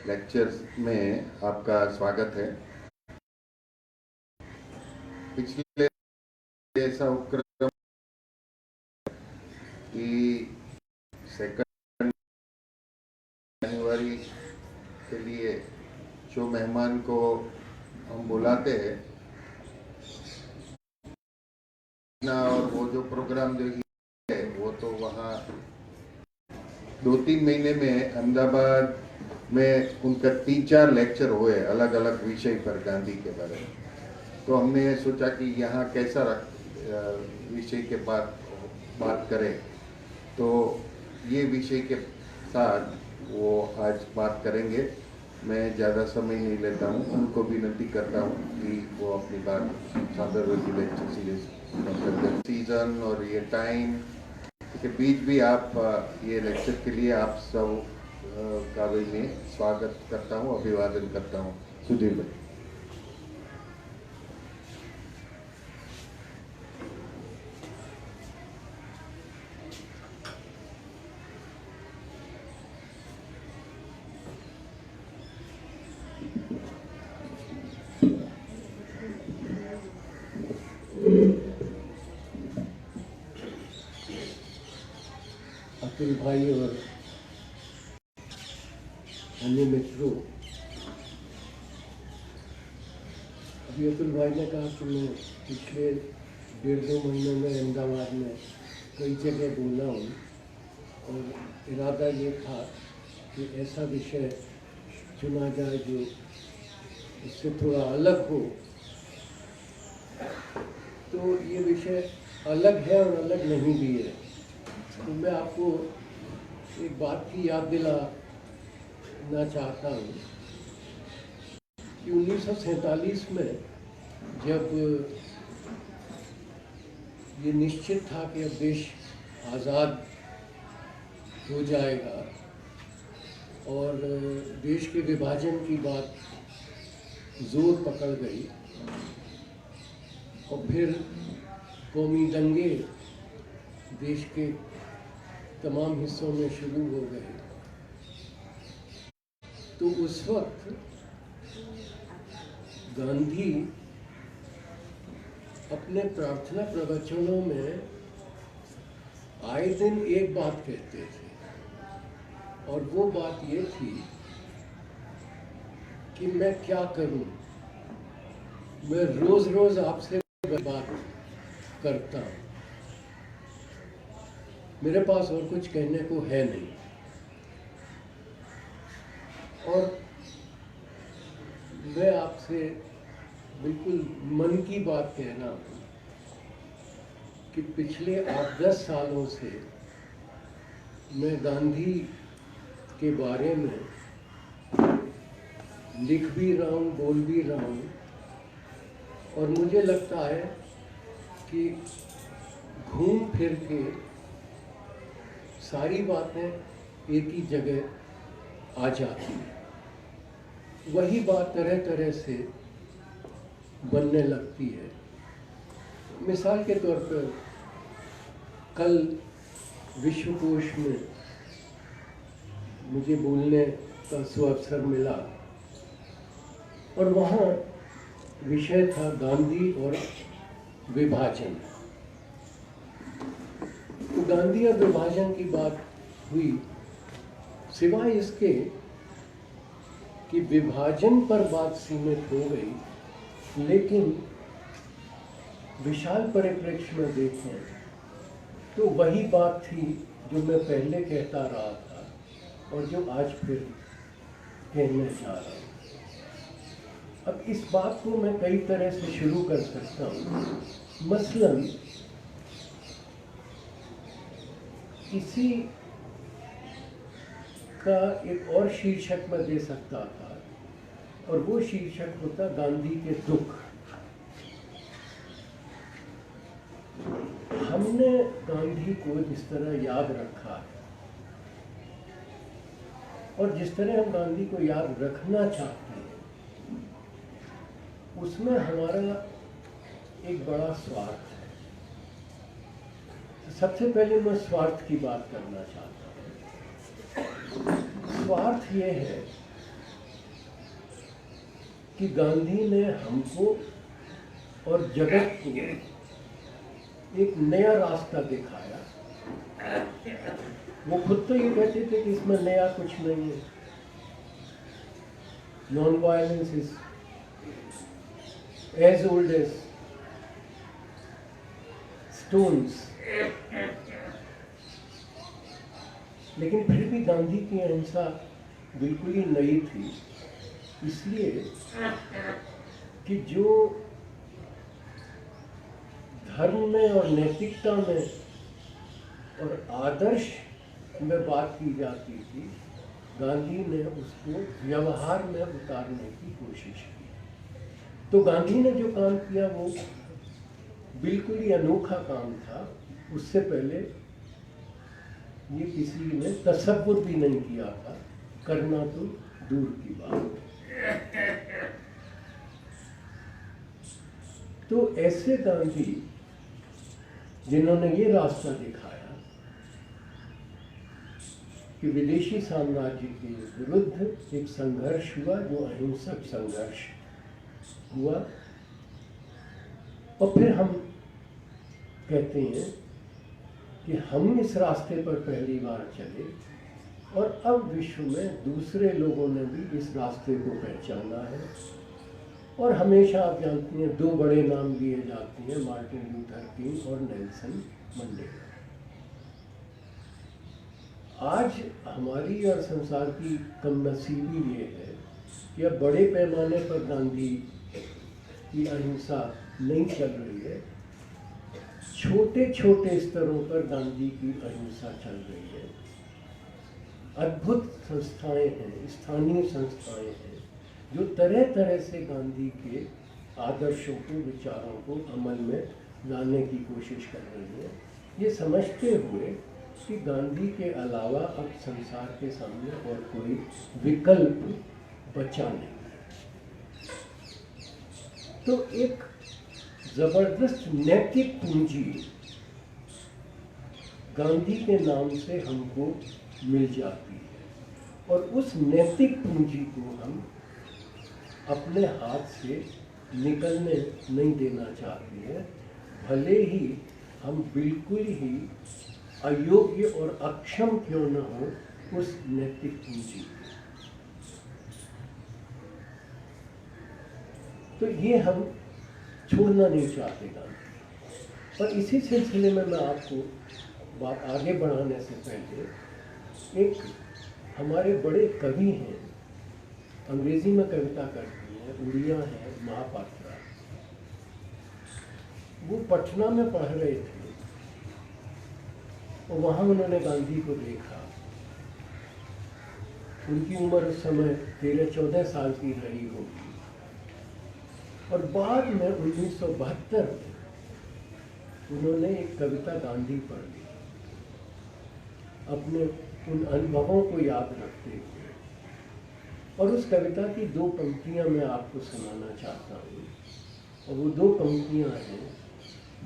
Lectures में आपका स्वागत है। पिछले ऐसा उपक्रम कि 2 जनवरी के लिए जो मेहमान को हम बुलाते हैं और वो जो प्रोग्राम जो है वो तो वहाँ 2-3 महीने में अहमदाबाद में उनका 3-4 लेक्चर हुए अलग अलग विषय पर गांधी के बारे में। तो हमने सोचा कि यहाँ कैसा विषय के बात करें, तो ये विषय के साथ वो आज बात करेंगे। मैं ज़्यादा समय नहीं लेता हूँ, उनको विनती करता हूँ कि वो अपनी बात सादर सीजन और ये टाइम के बीच भी आप ये लेक्चर के लिए आप सब का भी मैं स्वागत करता हूँ, अभिवादन करता हूँ। सुधीर भाई। अतुल भाई और अन्य मित्रों, अभी अतुल भाई ने कहा कि मैं पिछले 1.5-2 महीनों में अहमदाबाद में कई जगह बोला हूँ और इरादा ये था कि ऐसा विषय चुना जाए जो इससे थोड़ा अलग हो। तो ये विषय अलग है और अलग नहीं भी है। तो मैं आपको एक बात की याद दिलाना चाहता हूँ कि 1947 में जब ये निश्चित था कि अब देश आज़ाद हो जाएगा और देश के विभाजन की बात जोर पकड़ गई और फिर कौमी दंगे देश के तमाम हिस्सों में शुरू हो गए, तो उस वक्त गांधी अपने प्रार्थना प्रवचनों में आए दिन एक बात कहते थे और वो बात ये थी कि मैं क्या करूं, मैं रोज रोज आपसे बात करता हूं, मेरे पास और कुछ कहने को है नहीं। और मैं आपसे बिल्कुल मन की बात कहना हूँ कि पिछले 8-10 सालों से मैं गांधी के बारे में लिख भी रहा हूँ, बोल भी रहा हूँ और मुझे लगता है कि घूम फिर के सारी बातें एक ही जगह आ जाती हैं। वही बात तरह तरह से बनने लगती है। मिसाल के तौर पर कल विश्वकोश में मुझे बोलने का सुअवसर मिला और वहाँ विषय था गांधी और विभाजन। तो गांधी और विभाजन की बात हुई, सिवाय इसके कि विभाजन पर बात सीमित हो गई, लेकिन विशाल परिप्रेक्ष्य में देखें तो वही बात थी जो मैं पहले कहता रहा था और जो आज फिर कहने जा रहा हूँ। अब इस बात को मैं कई तरह से शुरू कर सकता हूँ। मसलन किसी का एक और शीर्षक मैं दे सकता था और वो शीर्षक होता गांधी के दुख। हमने गांधी को जिस तरह याद रखा है और जिस तरह हम गांधी को याद रखना चाहते हैं, उसमें हमारा एक बड़ा स्वार्थ है। तो सबसे पहले मैं स्वार्थ की बात करना चाहता हूँ। स्वार्थ ये है कि गांधी ने हमको और जगत को एक नया रास्ता दिखाया। वो खुद तो ये कहते थे कि इसमें नया कुछ नहीं है, non violence is as old as stones. लेकिन फिर भी गांधी की अहिंसा बिल्कुल ही नई थी, इसलिए कि जो धर्म में और नैतिकता में और आदर्श में बात की जाती थी, गांधी ने उसको व्यवहार में उतारने की कोशिश की। तो गांधी ने जो काम किया वो बिल्कुल ही अनोखा काम था। उससे पहले ये किसी ने तसव्वुर भी नहीं किया था, करना तो दूर की बात। तो ऐसे गांधी जिन्होंने ये रास्ता दिखाया कि विदेशी साम्राज्य के विरुद्ध एक संघर्ष हुआ, जो अहिंसक संघर्ष हुआ, और फिर हम कहते हैं कि हम इस रास्ते पर पहली बार चले और अब विश्व में दूसरे लोगों ने भी इस रास्ते को पहचाना है। और हमेशा आप जानती हैं, दो बड़े नाम लिए जाते हैं, मार्टिन लूथर किंग और नेल्सन मंडेला। आज हमारी और संसार की कमनसीबी ये है कि अब बड़े पैमाने पर गांधी की अहिंसा नहीं चल रही है, छोटे छोटे स्तरों पर गांधी की अहिंसा चल रही है। अद्भुत संस्थाएं हैं, स्थानीय संस्थाएं हैं, जो तरह तरह से गांधी के आदर्शों को, विचारों को अमल में लाने की कोशिश कर रही है, ये समझते हुए कि गांधी के अलावा अब संसार के सामने और कोई विकल्प बचा नहीं। तो एक जबरदस्त नैतिक पूंजी गांधी के नाम से हमको मिल जाती है, और उस नैतिक पूंजी को हम अपने हाथ से निकलने नहीं देना चाहते हैं, भले ही हम बिल्कुल ही अयोग्य और अक्षम क्यों न हो उस नैतिक पूंजी। तो ये हम छोड़ना नहीं चाहते गांधी। पर इसी सिलसिले में मैं आपको बात आगे बढ़ाने से पहले, एक हमारे बड़े कवि हैं, अंग्रेजी में कविता करती हैं, उड़िया हैं, महापात्रा। वो पटना में पढ़ रहे थे और वहाँ उन्होंने गांधी को देखा। उनकी उम्र उस समय 13-14 साल की रही होगी, और बाद में 1972 में उन्होंने एक कविता गांधी पढ़ ली, अपने उन अनुभवों को याद रखते हुए। और उस कविता की 2 पंक्तियां मैं आपको सुनाना चाहता हूँ, और वो 2 पंक्तियां हैं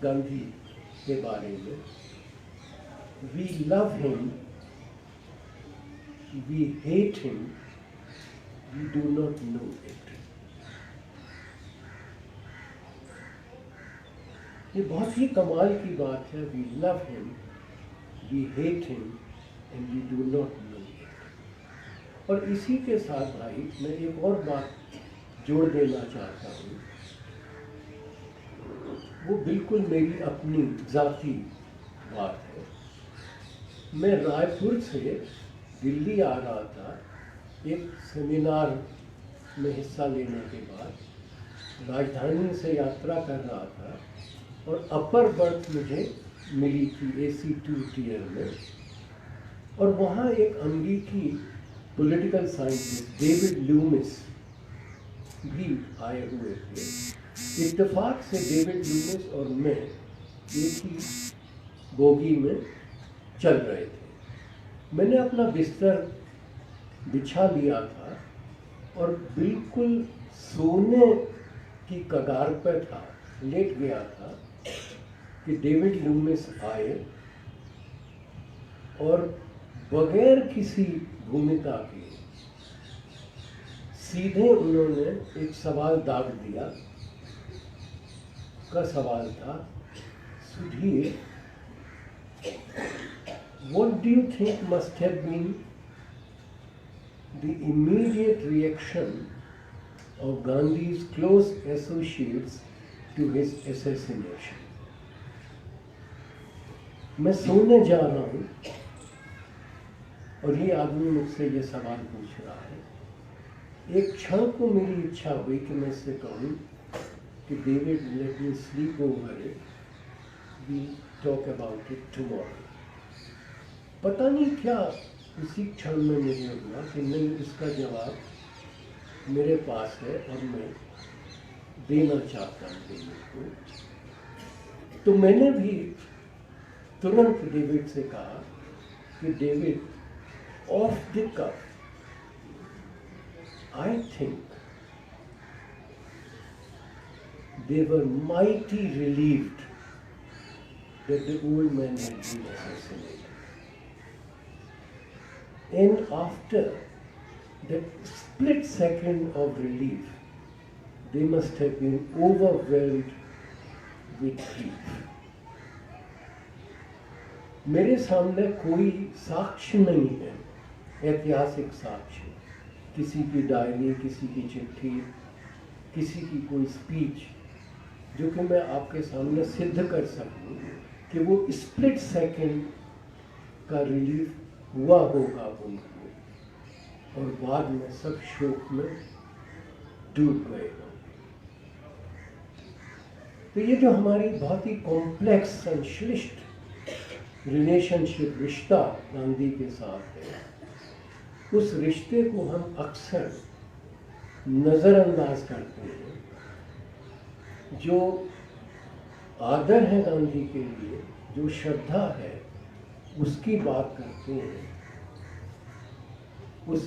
गांधी के बारे में। We love him, we hate him, we do not know it. ये बहुत ही कमाल की बात है। We love him, we hate him and we do not know it. और इसी के साथ भाई मैं एक और बात जोड़ देना चाहता हूँ, वो बिल्कुल मेरी अपनी जाती बात है। मैं रायपुर से दिल्ली आ रहा था एक सेमिनार में हिस्सा लेने के बाद, राजधानी से यात्रा कर रहा था, और अपर बर्थ मुझे मिली थी AC 2 टियर में। और वहाँ एक अमेरिकी पॉलिटिकल साइंटिस्ट डेविड लूमिस भी आए हुए थे। इत्तेफाक से डेविड लूमिस और मैं एक ही बोगी में चल रहे थे। मैंने अपना बिस्तर बिछा लिया था और बिल्कुल सोने की कगार पर था, लेट गया था कि डेविड लूमिस आए और बगैर किसी भूमिका के सीधे उन्होंने एक सवाल दाग दिया। का सवाल था, Sudhir, what do you think must have been the immediate reaction of Gandhi's close associates to his assassination? मैं सोने जा रहा हूँ और ये आदमी मुझसे ये सवाल पूछ रहा है। एक क्षण को मेरी इच्छा हुई कि मैं इससे कहूँ कि David, let me sleep over it, we talk about it tomorrow. पता नहीं क्या उसी क्षण में मुझे हुआ कि नहीं, इसका जवाब मेरे पास है और मैं देना चाहता हूँ डेविड को। तो मैंने भी तुरंत डेविड से कहा कि David, off the cuff, I think they were mighty relieved that the old man had been assassinated. And after that split second of relief, they must have been overwhelmed with grief. मेरे सामने कोई साक्ष्य नहीं है, ऐतिहासिक साक्ष्य, किसी की डायरी, किसी की चिट्ठी, किसी की कोई स्पीच, जो कि मैं आपके सामने सिद्ध कर सकूं कि वो स्प्लिट सेकंड का रिलीफ हुआ होगा उनको, और बाद में सब शोक में डूब गए होंगे। तो ये जो हमारी बहुत ही कॉम्प्लेक्स संश्लिष्ट रिलेशनशिप, रिश्ता गांधी के साथ है, उस रिश्ते को हम अक्सर नज़रअंदाज करते हैं। जो आदर है गांधी के लिए, जो श्रद्धा है, उसकी बात करते हैं, उस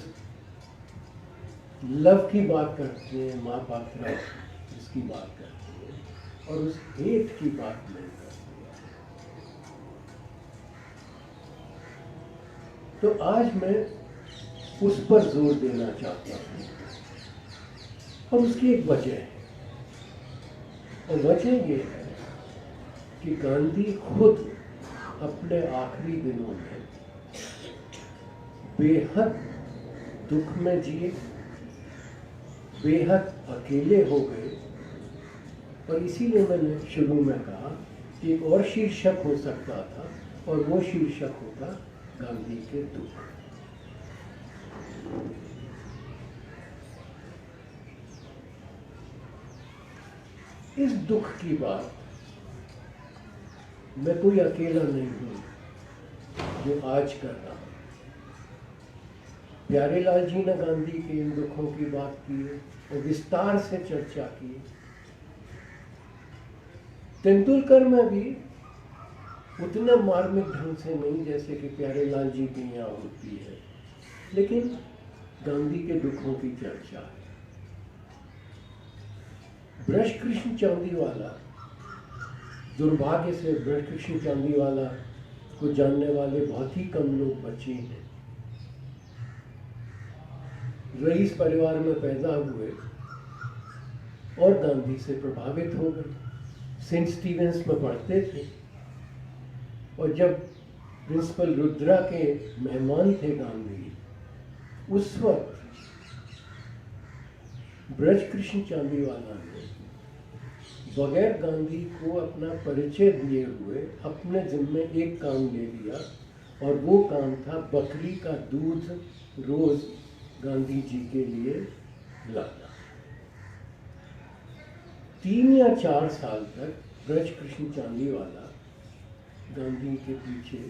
लव की बात करते हैं, माँ पात्रा जिसकी बात करते हैं, और उस हेट की बात नहीं करते हैं। तो आज मैं उस पर जोर देना चाहता हूँ, और उसकी एक वजह है, और वजह ये है कि गांधी खुद अपने आखिरी दिनों में बेहद दुख में जिए, बेहद अकेले हो गए, और इसीलिए मैंने शुरू में कहा कि एक और शीर्षक हो सकता था, और वो शीर्षक होता गांधी के दुख। इस दुख की बात मैं कोई अकेला नहीं हूं जो आज कर रहा हूं। प्यारेलाल जी ने गांधी के इन दुखों की बात की और विस्तार से चर्चा की। तेंदुलकर में भी उतना मार्मिक ढंग से नहीं जैसे कि प्यारेलाल जी की यहाँ होती है, लेकिन गांधी के दुखों की चर्चा है। ब्रजकृष्ण चांदीवाला, दुर्भाग्य से ब्रजकृष्ण चांदीवाला को जानने वाले बहुत ही कम लोग बचे हैं। रईस परिवार में पैदा हुए और गांधी से प्रभावित हो गए। सेंट स्टीवेंस में पढ़ते थे, और जब प्रिंसिपल रुद्रा के मेहमान थे गांधी, उस वक्त ब्रजकृष्ण चांदीवाला ने बगैर गांधी को अपना परिचय दिए हुए अपने जिम्मे एक काम ले लिया, और वो काम था बकरी का दूध रोज गांधी जी के लिए लाना। 3 या 4 साल तक ब्रजकृष्ण चांदीवाला गांधी के पीछे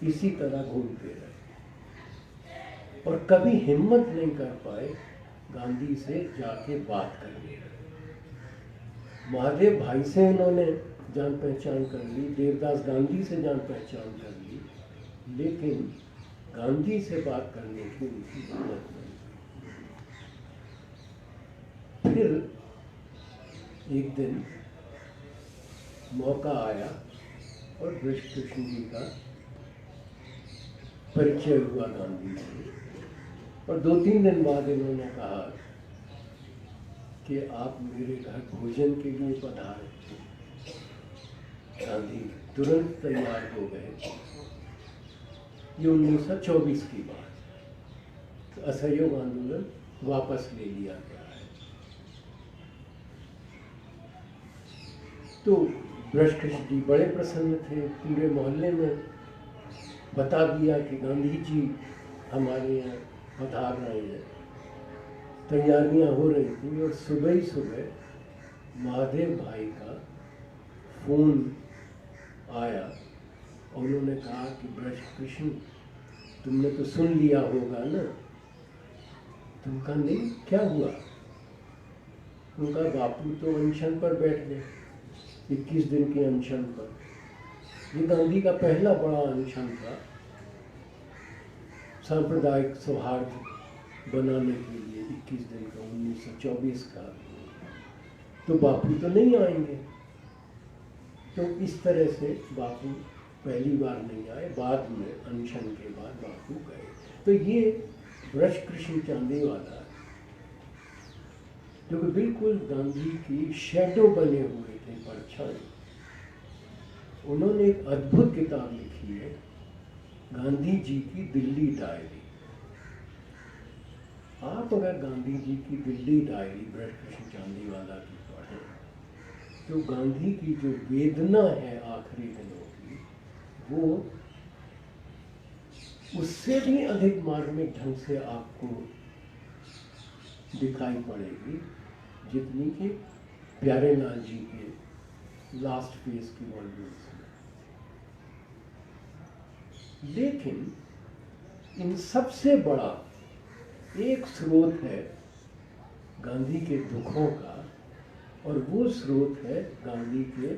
इसी तरह घूमते रहे, और कभी हिम्मत नहीं कर पाए गांधी से जाके बात करने। महादेव भाई से उन्होंने जान पहचान कर ली, देवदास गांधी से जान पहचान कर ली, लेकिन गांधी से बात करने की उनकी हिम्मत नहीं। फिर एक दिन मौका आया और ब्रजकृष्ण जी का परिचय हुआ गांधी से, और 2-3 दिन बाद इन्होंने कहा कि आप मेरे घर भोजन के लिए पधारे। गांधी तुरंत तैयार हो गए। ये 1924 की बात। तो असहयोग आंदोलन वापस ले लिया गया है। तो ब्रजकृष्ण जी बड़े प्रसन्न थे, पूरे मोहल्ले में बता दिया कि गांधी जी हमारे यहाँ पधार रहे हैं। तैयारियां हो रही थी और सुबह ही सुबह महादेव भाई का फोन आया और उन्होंने कहा कि ब्रजकृष्ण तुमने तो सुन लिया होगा ना। तुम कहा नहीं, क्या हुआ? उनका बापू तो अनशन पर बैठ गए, 21 दिन के अनशन पर। ये गांधी का पहला बड़ा अनशन था सांप्रदायिक सौहार्द बनाने के लिए, 21 दिन का, 1924 का। तो बापू तो नहीं आएंगे। तो इस तरह से बापू पहली बार नहीं आए, बाद में अनशन के बाद बापू गए। तो ये ब्रजकृष्ण चांदीवाला जो कि बिल्कुल गांधी की शैडो बने हुए थे, परछाई। उन्होंने एक अद्भुत किताब लिखी है, गांधी जी की दिल्ली डायरी। आप अगर गांधी जी की दिल्ली डायरी ब्रजकृष्ण चांदीवाला की पढ़ें तो गांधी की जो वेदना है आखिरी दिनों की, वो उससे भी अधिक मार्मिक ढंग से आपको दिखाई पड़ेगी जितनी कि प्यारेलाल जी के लास्ट फेज की वॉल्यूम्स में। लेकिन इन सबसे बड़ा एक स्रोत है गांधी के दुखों का, और वो स्रोत है गांधी के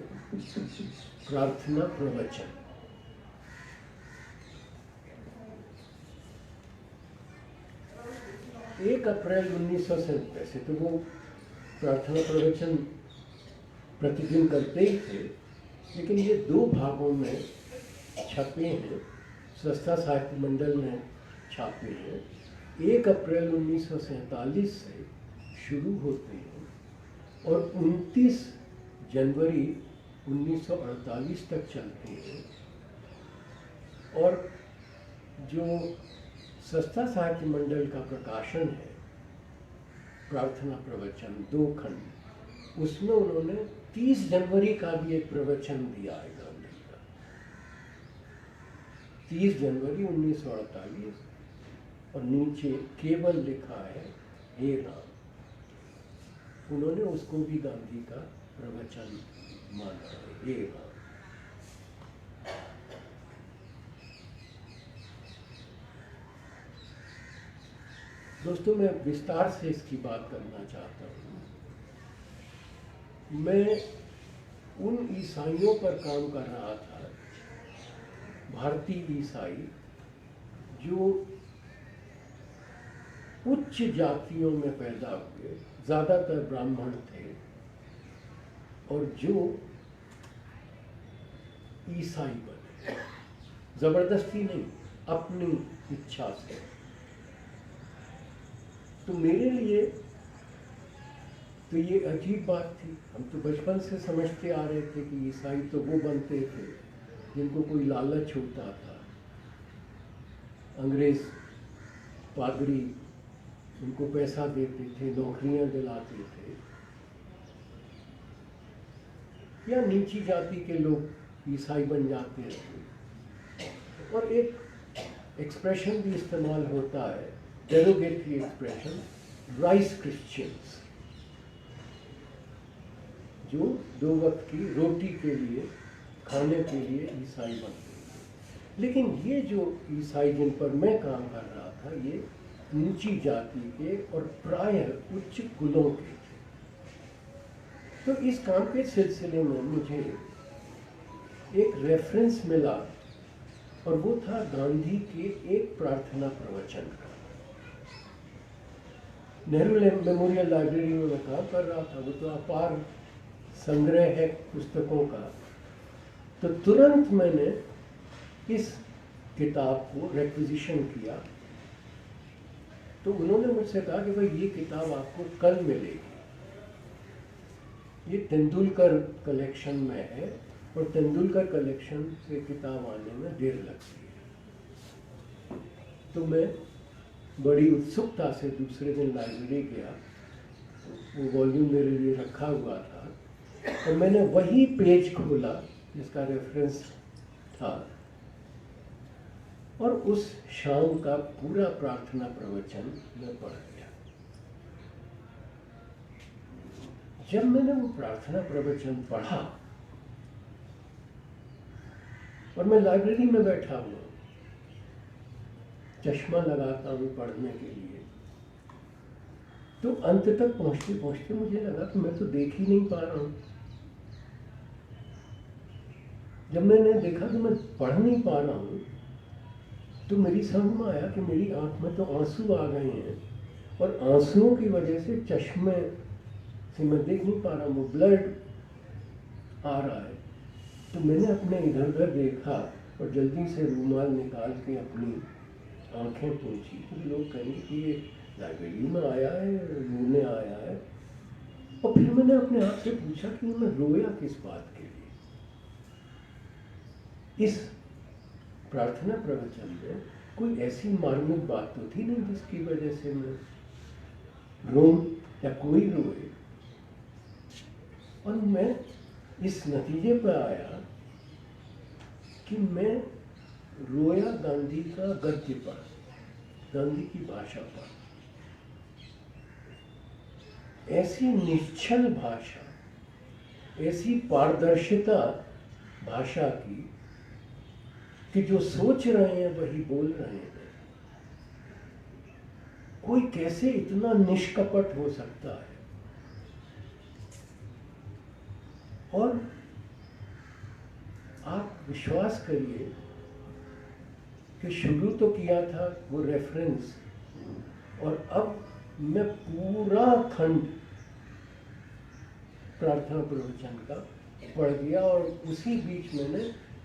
प्रार्थना प्रवचन। एक अप्रैल 1947 से तो वो प्रार्थना प्रवचन प्रतिदिन करते ही थे, लेकिन ये 2 भागों में छपे हैं, संस्था साहित्य मंडल ने छापे हैं। 1 अप्रैल 1947 से शुरू होते हैं और 29 जनवरी 1948 तक चलते हैं। और जो संस्था साहित्य मंडल का प्रकाशन है प्रार्थना प्रवचन 2 खंड, उसमें उन्होंने 30 जनवरी का भी एक प्रवचन दिया है गांधी का। 30 जनवरी 1948, और नीचे केवल लिखा है हे राम। उन्होंने उसको भी गांधी का प्रवचन माना है, हे राम। दोस्तों, मैं विस्तार से इसकी बात करना चाहता हूँ। मैं उन ईसाइयों पर काम कर रहा था, भारतीय ईसाई, जो उच्च जातियों में पैदा हुए, ज़्यादातर ब्राह्मण थे, और जो ईसाई बने, ज़बरदस्ती नहीं, अपनी इच्छा से। तो मेरे लिए तो ये अजीब बात थी। हम तो बचपन से समझते आ रहे थे कि ईसाई तो वो बनते थे जिनको कोई लालच होता था। अंग्रेज पादरी उनको पैसा देते थे, नौकरियां दिलाते थे, या नीची जाति के लोग ईसाई बन जाते थे। और एक एक्सप्रेशन भी इस्तेमाल होता है, डेरोगेटरी एक्सप्रेशन, राइस क्रिश्चियंस, जो 2 वक्त की रोटी के लिए, खाने के लिए ईसाई बनते हैं। लेकिन ये जो ईसाई जिन पर मैं काम कर रहा था, ये नीची जाति के और प्रायः उच्च कुलों के थे। तो इस काम के सिलसिले में मुझे एक रेफरेंस मिला, और वो था गांधी के एक प्रार्थना प्रवचन का। नेहरू मेमोरियल लाइब्रेरी में मैं काम कर रहा था, वो तो अपार संग्रह है पुस्तकों का। तो तुरंत मैंने इस किताब को रिक्विजिशन किया तो उन्होंने मुझसे कहा कि भाई ये किताब आपको कल मिलेगी, ये तेंदुलकर कलेक्शन में है और तेंदुलकर कलेक्शन से किताब आने में देर लगती है। तो मैं बड़ी उत्सुकता से दूसरे दिन लाइब्रेरी गया, वो वॉल्यूम मेरे लिए रखा हुआ था और मैंने वही पेज खोला जिसका रेफरेंस था और उस शाम का पूरा प्रार्थना प्रवचन मैं पढ़ गया। जब मैंने वो प्रार्थना प्रवचन पढ़ा और मैं लाइब्रेरी में बैठा हुआ, चश्मा लगाता हूँ पढ़ने के लिए, तो अंत तक पहुँचते पहुँचते मुझे लगा कि मैं तो देख ही नहीं पा रहा हूँ। जब मैंने देखा कि मैं पढ़ नहीं पा रहा हूँ तो मेरी समझ में आया कि मेरी आंख में तो आंसू आ गए हैं और आंसुओं की वजह से चश्मे से मैं देख नहीं पा रहा हूँ, वो ब्लड आ रहा है। तो मैंने अपने इधर उधर देखा और जल्दी से रूमाल निकाल के अपनी आंखें पोंछी। तो लोग कहेंगे कि ये लाइब्रेरी में आया है, रोने आया है। और फिर मैंने अपने आप से पूछा कि मैं रोया किस बात के लिए। इस प्रार्थना प्रवचन में कोई ऐसी मार्मिक बात तो थी नहीं जिसकी वजह से मैं रोऊं या कोई रोए। और मैं इस नतीजे पर आया कि मैं रोया गांधी का गद्य पर, गांधी की भाषा पर। ऐसी निश्चल भाषा, ऐसी पारदर्शिता भाषा की कि जो सोच रहे हैं वही बोल रहे हैं। कोई कैसे इतना निष्कपट हो सकता है। और आप विश्वास करिए कि शुरू तो किया था वो रेफरेंस और अब मैं पूरा खंड प्रार्थना प्रवचन का पढ़ गया और उसी बीच मैंने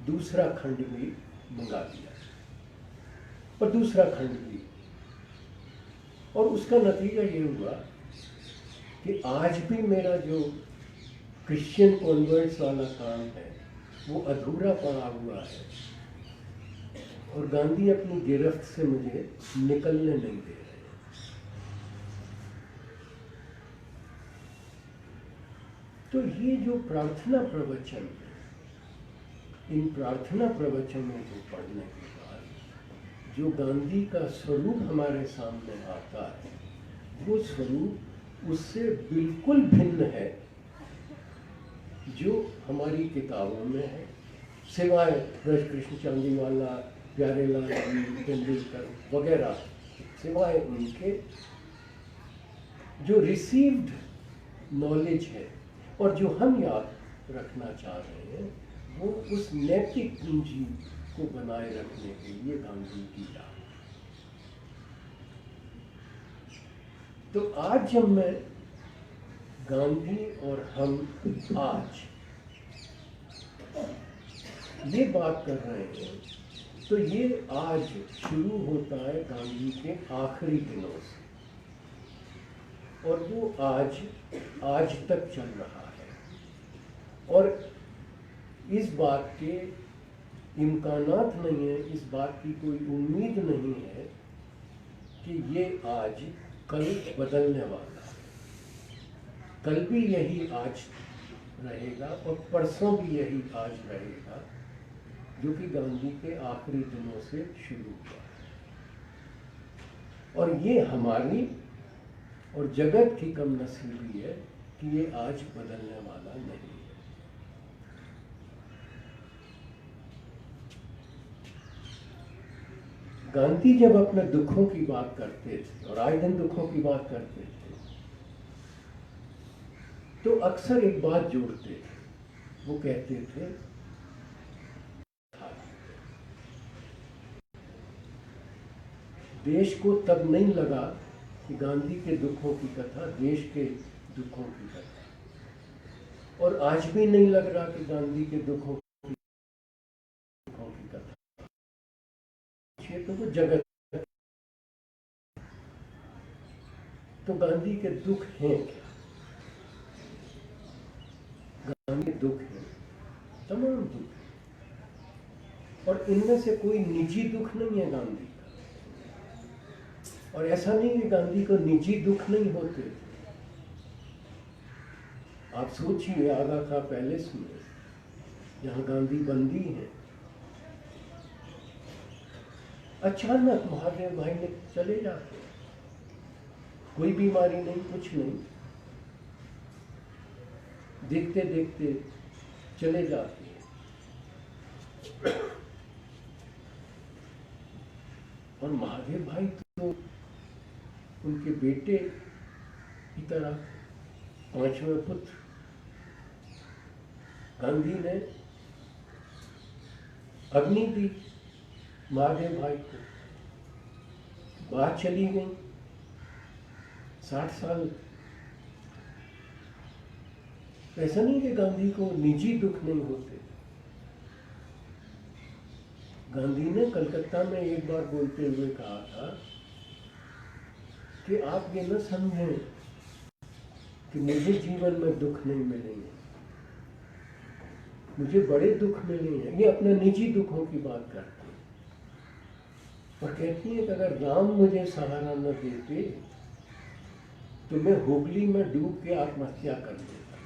दूसरा खंड भी मंगा दिया और दूसरा खंड भी। और उसका नतीजा ये हुआ कि आज भी मेरा जो क्रिश्चियन कॉन्वर्ट्स वाला काम है वो अधूरा पड़ा हुआ है और गांधी अपनी गिरफ्त से मुझे निकलने नहीं दे रहे। तो ये जो प्रार्थना प्रवचन है, इन प्रार्थना प्रवचनों को पढ़ने के बाद जो गांधी का स्वरूप हमारे सामने आता है, वो स्वरूप उससे बिल्कुल भिन्न है जो हमारी किताबों में है, सिवाय ब्रज कृष्ण चांदीवाला, प्यारेलाल जी, तेंदुलकर वगैरह, सिवाय उनके जो रिसीव्ड नॉलेज है और जो हम याद रखना चाह रहे हैं, वो उस नैतिक पूंजी को बनाए रखने के लिए गांधी की याद। तो आज जब मैं गांधी और हम आज ये बात कर रहे हैं तो ये आज शुरू होता है गांधी के आखिरी दिनों से और वो आज तक चल रहा है। और इस बात के इम्कानात नहीं है, इस बात की कोई उम्मीद नहीं है कि ये आज कल बदलने वाला है। कल भी यही आज रहेगा और परसों भी यही आज रहेगा जो कि गांधी के आखिरी दिनों से शुरू हुआ है। और ये हमारी और जगत की कम नसीबी है कि ये आज बदलने वाला नहीं है। गांधी जब अपने दुखों की बात करते थे और आए दिन दुखों की बात करते थे तो अक्सर एक बात जोड़ते थे, वो कहते थे देश को तब नहीं लगा कि गांधी के दुखों की कथा देश के दुखों की कथा, और आज भी नहीं लग रहा कि गांधी के दुखों की कथा, ये तो वो जगत। तो गांधी के दुख हैं क्या? गांधी के दुख हैं, तमाम दुख हैं, और इनमें से कोई निजी दुख नहीं है गांधी का। और ऐसा नहीं कि गांधी को निजी दुख नहीं होते। आप सोचिए, आगा खां पैलेस में जहां गांधी बंदी है, अचानक महादेव भाई ने चले जाते, कोई बीमारी नहीं, कुछ नहीं, देखते देखते चले जाते हैं। और महादेव भाई तो उनके बेटे की तरह, पांचवें पुत्र। गांधी ने अग्नि दी महादेव भाई को, बात चली गई 60 साल। ऐसा नहीं कि गांधी को निजी दुख नहीं होते। गांधी ने कलकत्ता में एक बार बोलते हुए कहा था कि आप ये न समझें कि मुझे जीवन में दुख नहीं मिलेंगे, मुझे बड़े दुख मिले हैं। ये अपने निजी दुखों की बात करते हैं और कहती है कि अगर राम मुझे सहारा न देते तो मैं हुगली में डूब के आत्महत्या कर देता।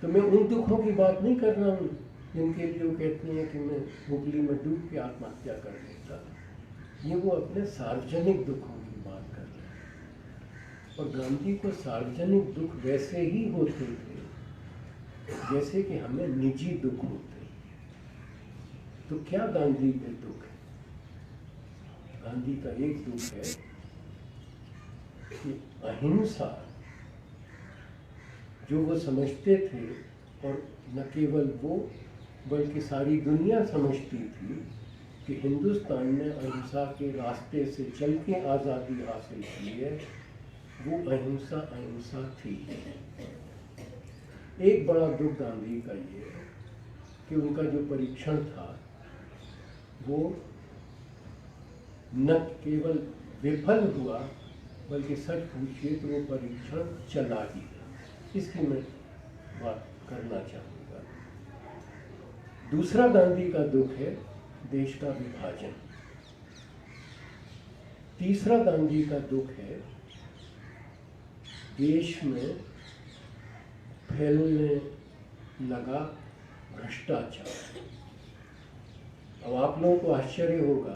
तो मैं उन दुखों की बात नहीं कर रहा हूँ जिनके लिए वो कहती हैं कि मैं हुगली में डूब के आत्महत्या कर देता। ये वो अपने सार्वजनिक दुखों की बात कर रहे हैं। और गांधी को सार्वजनिक दुख वैसे ही होते थे जैसे कि हमें निजी दुख होते। तो क्या गांधी के दुख है? गांधी का एक दुख है कि अहिंसा जो वो समझते थे, और न केवल वो बल्कि सारी दुनिया समझती थी कि हिंदुस्तान ने अहिंसा के रास्ते से चल के आज़ादी हासिल की है, वो अहिंसा थी। एक बड़ा दुख गांधी का ये है कि उनका जो परीक्षण था वो न केवल विफल हुआ बल्कि सच पूछिए तो वो परीक्षण चला ही गया। इसकी मैं बात करना चाहूँगा। दूसरा गांधी का दुख है देश का विभाजन। तीसरा गांधी का दुख है देश में फैलने लगा भ्रष्टाचार। अब आप लोगों को आश्चर्य होगा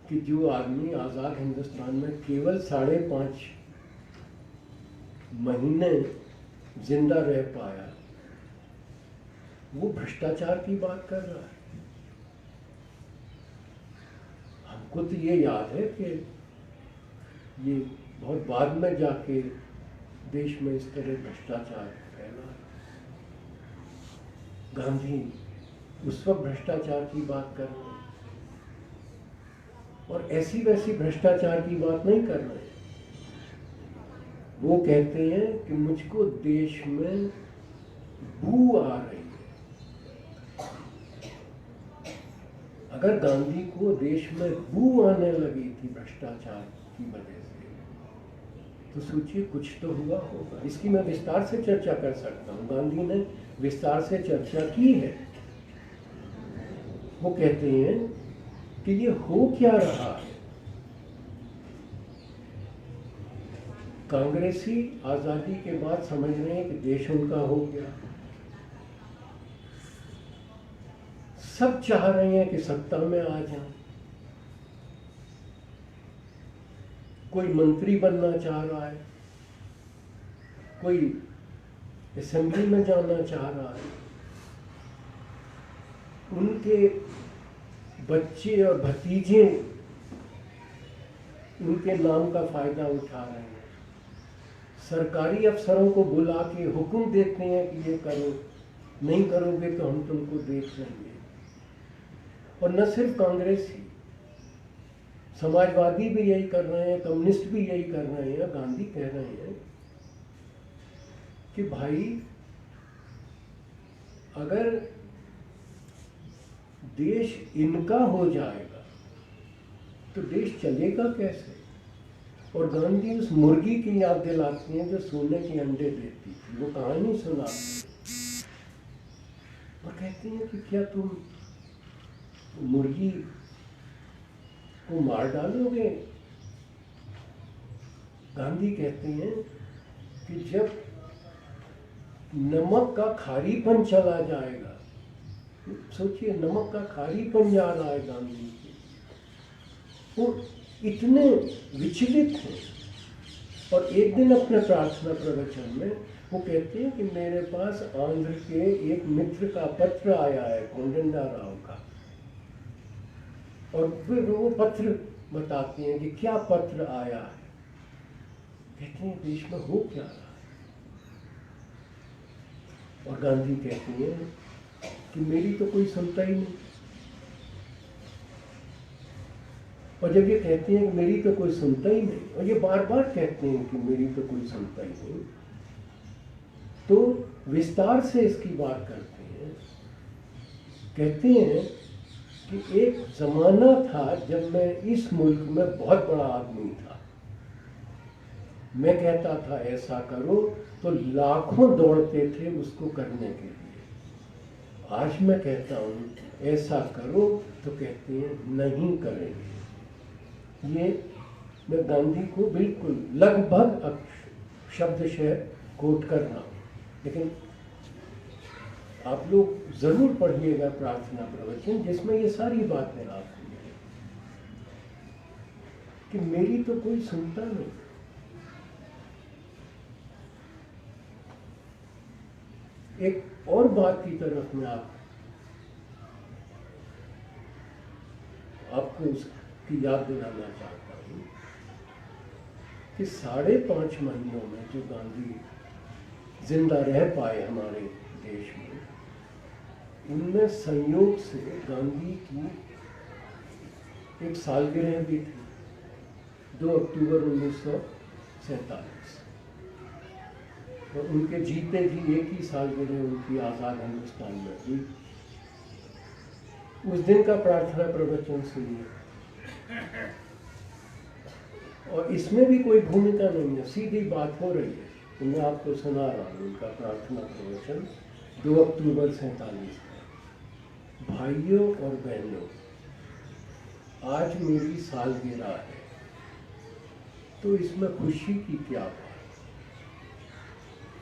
कि जो आदमी आज़ाद हिंदुस्तान में केवल 5.5 महीने जिंदा रह पाया, वो भ्रष्टाचार की बात कर रहा है। हमको तो ये याद है कि ये बहुत बाद में जाके देश में इस तरह भ्रष्टाचार फैला। गांधी उस वक्त भ्रष्टाचार की बात कर रहे हैं और ऐसी वैसी भ्रष्टाचार की बात नहीं कर रहे हैं। वो कहते हैं कि मुझको देश में बू आ रही है। अगर गांधी को देश में बू आने लगी थी भ्रष्टाचार की वजह से, तो सोचिए कुछ तो हुआ होगा। इसकी मैं विस्तार से चर्चा कर सकता हूँ। गांधी ने विस्तार से चर्चा की है। वो कहते हैं कि ये हो क्या रहा है। कांग्रेसी आजादी के बाद समझ रहे हैं कि देश उनका हो गया। सब चाह रहे हैं कि सत्ता में आ जाए। कोई मंत्री बनना चाह रहा है, कोई असेंबली में जाना चाह रहा है। उनके बच्चे और भतीजे उनके नाम का फायदा उठा रहे हैं। सरकारी अफसरों को बुला के हुक्म देते हैं कि ये करो, नहीं करोगे तो हम तुमको देख लेंगे। और न सिर्फ कांग्रेसी, समाजवादी भी यही कर रहे हैं, कम्युनिस्ट भी यही कर रहे हैं। गांधी कह रहे हैं कि भाई अगर देश इनका हो जाएगा तो देश चलेगा कैसे? और गांधी उस मुर्गी की याद दिलाती हैं जो सोने के अंडे देती थी। वो कहानी सुनाती है और कहती हैं कि क्या तुम मुर्गी को मार डालोगे? गांधी कहते हैं कि जब नमक का खारीपन चला जाएगा, सोचिए नमक का खारीपन जा रहा है गांधी के, वो इतने विचलित हैं। और एक दिन अपने प्रार्थना प्रवचन में वो कहते हैं कि मेरे पास आंध्र के एक मित्र का पत्र आया है, कोंडंडा राव का, और फिर वो पत्र बताते हैं कि क्या पत्र आया है। कहते हैं देश में हो क्या रहा है? और गांधी कहती हैं कि मेरी तो कोई सुनता ही नहीं। और जब ये कहते हैं कि मेरी तो कोई सुनता ही नहीं, और ये बार बार कहते हैं कि मेरी तो कोई सुनता ही नहीं, तो विस्तार से इसकी बात करते हैं। कहते हैं कि एक जमाना था जब मैं इस मुल्क में बहुत बड़ा आदमी था। मैं कहता था ऐसा करो तो लाखों दौड़ते थे उसको करने के लिए। आज मैं कहता हूँ ऐसा करो तो कहते हैं नहीं करेंगे। ये मैं गांधी को बिल्कुल लगभग शब्दशः कोट कर रहा हूँ, लेकिन आप लोग जरूर पढ़िएगा प्रार्थना प्रवचन, जिसमें ये सारी बातें आती हैं कि मेरी तो कोई सुनता नहीं। एक और बात की तरफ मैं आपको उसकी याद दिलाना चाहता हूँ कि 5.5 महीनों में जो गांधी जिंदा रह पाए हमारे देश में, उनमें संयोग से गांधी की एक सालगिरह भी थी, 2 अक्टूबर 1947। और उनके जीते जी एक ही सालगिरह उनकी आज़ाद हिंदुस्तान में हुई। उस दिन का प्रार्थना प्रवचन सुनिए, और इसमें भी कोई भूमिका नहीं है, सीधी बात हो रही है। तो मैं आपको सुना रहा हूँ उनका प्रार्थना प्रवचन 2 अक्टूबर 47 में। भाइयों और बहनों, आज मेरी सालगिरह है, तो इसमें खुशी की क्या बात?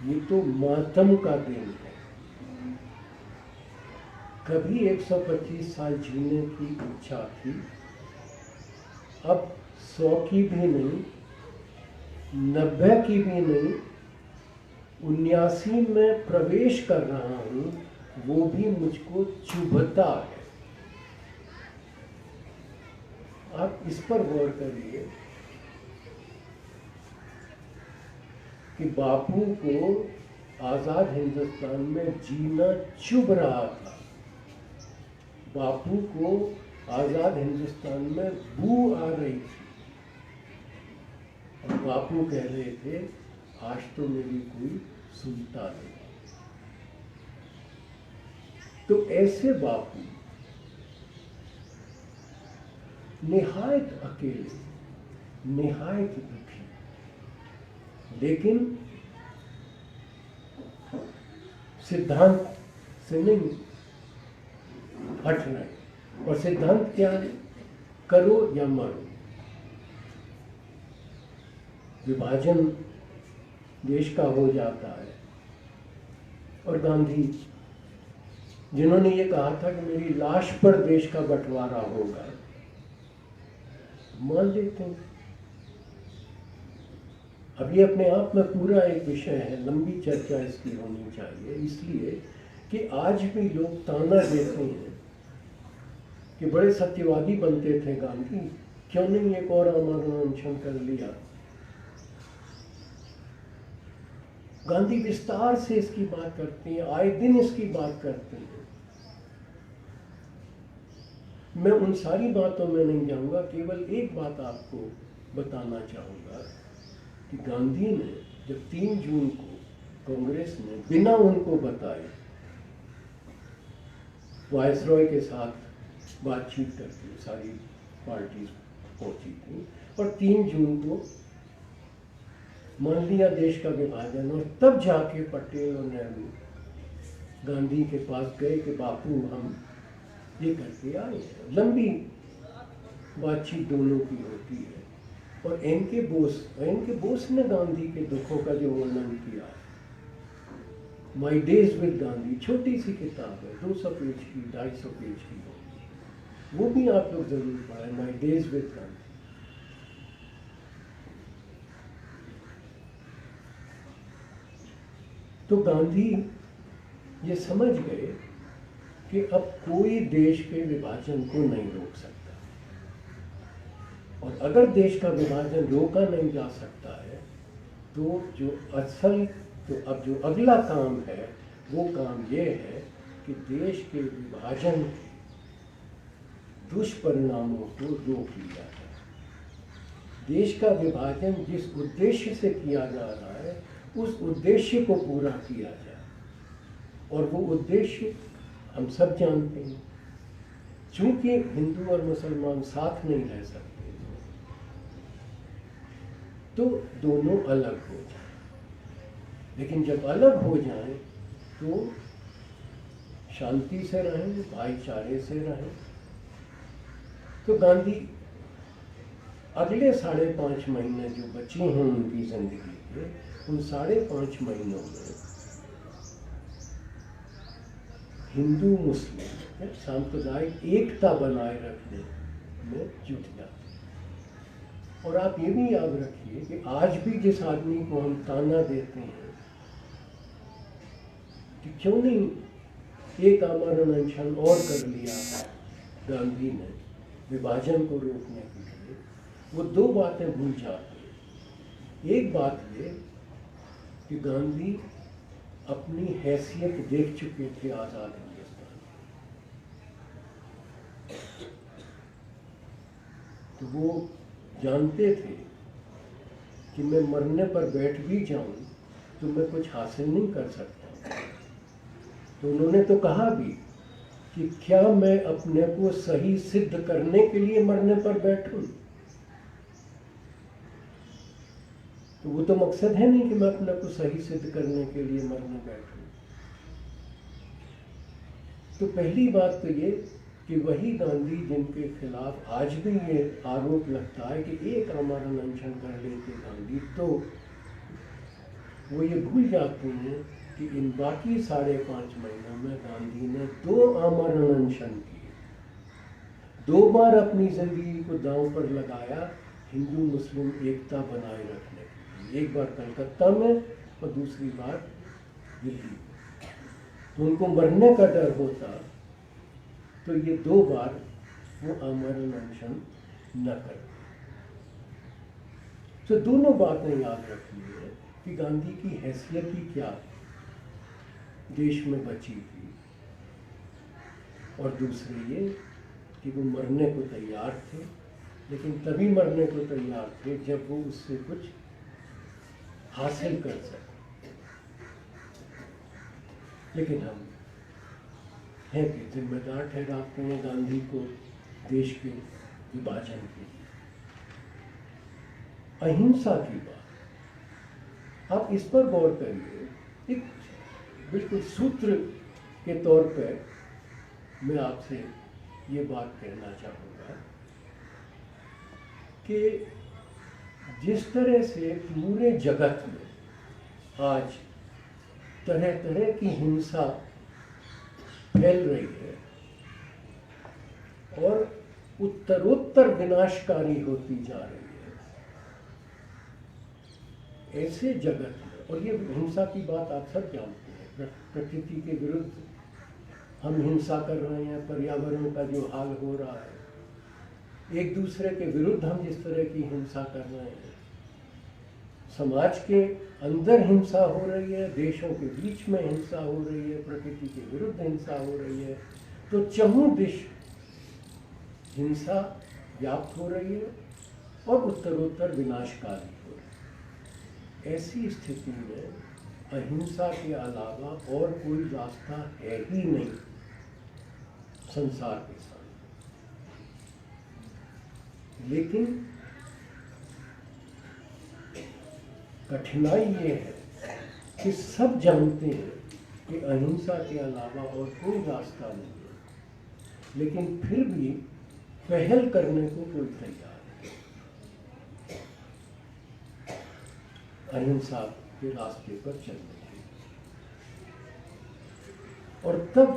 ये तो मातम का दिन है। कभी 125 साल जीने की इच्छा थी, अब 100 की भी नहीं, 90 की भी नहीं, 79 में प्रवेश कर रहा हूँ, वो भी मुझको चुभता है। आप इस पर गौर करिए कि बापू को आज़ाद हिंदुस्तान में जीना चुभ रहा था। बापू को आज़ाद हिंदुस्तान में बू आ रही थी, और बापू कह रहे थे आज तो मेरी कोई सुनता नहीं। तो ऐसे बापू निहायत अकेले, निहायत दुखी, लेकिन सिद्धांत से नहीं हट रहे। और सिद्धांत क्या है? करो या मरो। विभाजन देश का हो जाता है, और गांधी जिन्होंने ये कहा था कि मेरी लाश पर देश का बंटवारा होगा, मान लेते हैं। अब ये अपने आप में पूरा एक विषय है, लंबी चर्चा इसकी होनी चाहिए, इसलिए कि आज भी लोग ताना देते हैं कि बड़े सत्यवादी बनते थे गांधी, क्यों नहीं एक और अमर अनशन कर लिया। गांधी विस्तार से इसकी बात करते हैं, आए दिन इसकी बात करते हैं। मैं उन सारी बातों में नहीं जाऊंगा, केवल एक बात आपको बताना चाहूंगा कि गांधी ने जब 3 जून को कांग्रेस ने बिना उनको बताए वायसरॉय के साथ बातचीत करके सारी पार्टी पहुंची थी, और 3 जून को मान लिया देश का विभाजन, और तब जाके पटेल और नेहरू गांधी के पास गए कि बापू हम ये करके आए हैं। लंबी बातचीत दोनों की होती है, और एन के बोस ने गांधी के दुखों का जो वर्णन किया है, माई डेज विद गांधी, छोटी सी किताब है, 200 पेज की, 250 पेज की होगी, वो भी आप लोग जरूर पढ़ें, माई डेज विद गांधी। तो गांधी ये समझ गए कि अब कोई देश के विभाजन को नहीं रोक सकता, और अगर देश का विभाजन रोका नहीं जा सकता है तो अब जो अगला काम है वो काम ये है कि देश के विभाजन के दुष्परिणामों को रोक लिया जाए। देश का विभाजन जिस उद्देश्य से किया जा रहा है उस उद्देश्य को पूरा किया जाए, और वो उद्देश्य हम सब जानते हैं। चूंकि हिंदू और मुसलमान साथ नहीं रह सकते तो दोनों अलग हो जाए, लेकिन जब अलग हो जाएं तो शांति से रहें, भाईचारे से रहें। तो गांधी अगले 5.5 महीने जो बची हैं उनकी जिंदगी के, उन 5.5 महीनों में हिंदू मुस्लिम सांप्रदायिक एकता बनाए रखने में जुट जाते। और आप ये भी याद रखिए कि आज भी जिस आदमी को हम ताना देते हैं कि क्यों नहीं एक आमरण अनशन और कर लिया गांधी ने विभाजन को रोकने के लिए, वो 2 बातें भूल जाते हैं। एक बात ये कि गांधी अपनी हैसियत देख चुके थे आज़ाद हिंदुस्तान, तो वो जानते थे कि मैं मरने पर बैठ भी जाऊं तो मैं कुछ हासिल नहीं कर सकता। तो उन्होंने तो कहा भी कि क्या मैं अपने को सही सिद्ध करने के लिए मरने पर बैठूं? तो वो तो मकसद है नहीं कि मैं अपने को सही सिद्ध करने के लिए मरने बैठूं। तो पहली बात तो ये कि वही गांधी जिनके खिलाफ आज भी ये आरोप लगता है कि एक आमरण अनशन कर लेते गांधी, तो वो ये भूल जाते हैं कि इन बाकी 5.5 महीनों में गांधी ने 2 आमरण अनशन किए, 2 बार अपनी जिंदगी को दांव पर लगाया हिंदू मुस्लिम एकता बनाए रखने के लिए। एक बार कलकत्ता में और दूसरी बार दिल्ली। तो उनको मरने का डर होता तो ये 2 बार वो आमरण अनशन न करते। तो दोनों बातें याद रखनी है कि गांधी की हैसियत ही क्या देश में बची थी, और दूसरे ये कि वो मरने को तैयार थे, लेकिन तभी मरने को तैयार थे जब वो उससे कुछ हासिल कर सके। लेकिन हम हैं कि जिम्मेदार ठहराते हैं गांधी को देश के विभाजन के लिए। अहिंसा की बात, आप इस पर गौर करिए। एक बिल्कुल सूत्र के तौर पर मैं आपसे ये बात कहना चाहूँगा कि जिस तरह से पूरे जगत में आज तरह तरह की हिंसा फैल रही है और उत्तरोत्तर विनाशकारी होती जा रही है, ऐसे जगत में, और ये हिंसा की बात आप सब जानते हैं, प्रकृति के विरुद्ध हम हिंसा कर रहे हैं, पर्यावरण का जो हाल हो रहा है, एक दूसरे के विरुद्ध हम जिस तरह की हिंसा कर रहे हैं, समाज के अंदर हिंसा हो रही है, देशों के बीच में हिंसा हो रही है, प्रकृति के विरुद्ध हिंसा हो रही है, तो चहुं दिश हिंसा व्याप्त हो रही है और उत्तरोत्तर विनाशकारी हो रही है। ऐसी स्थिति में अहिंसा के अलावा और कोई रास्ता है ही नहीं संसार के सामने। लेकिन कठिनाई ये है कि सब जानते हैं कि अहिंसा के अलावा और कोई रास्ता नहीं है, लेकिन फिर भी पहल करने को कोई तैयार नहीं अहिंसा के रास्ते पर चलने के लिए। और तब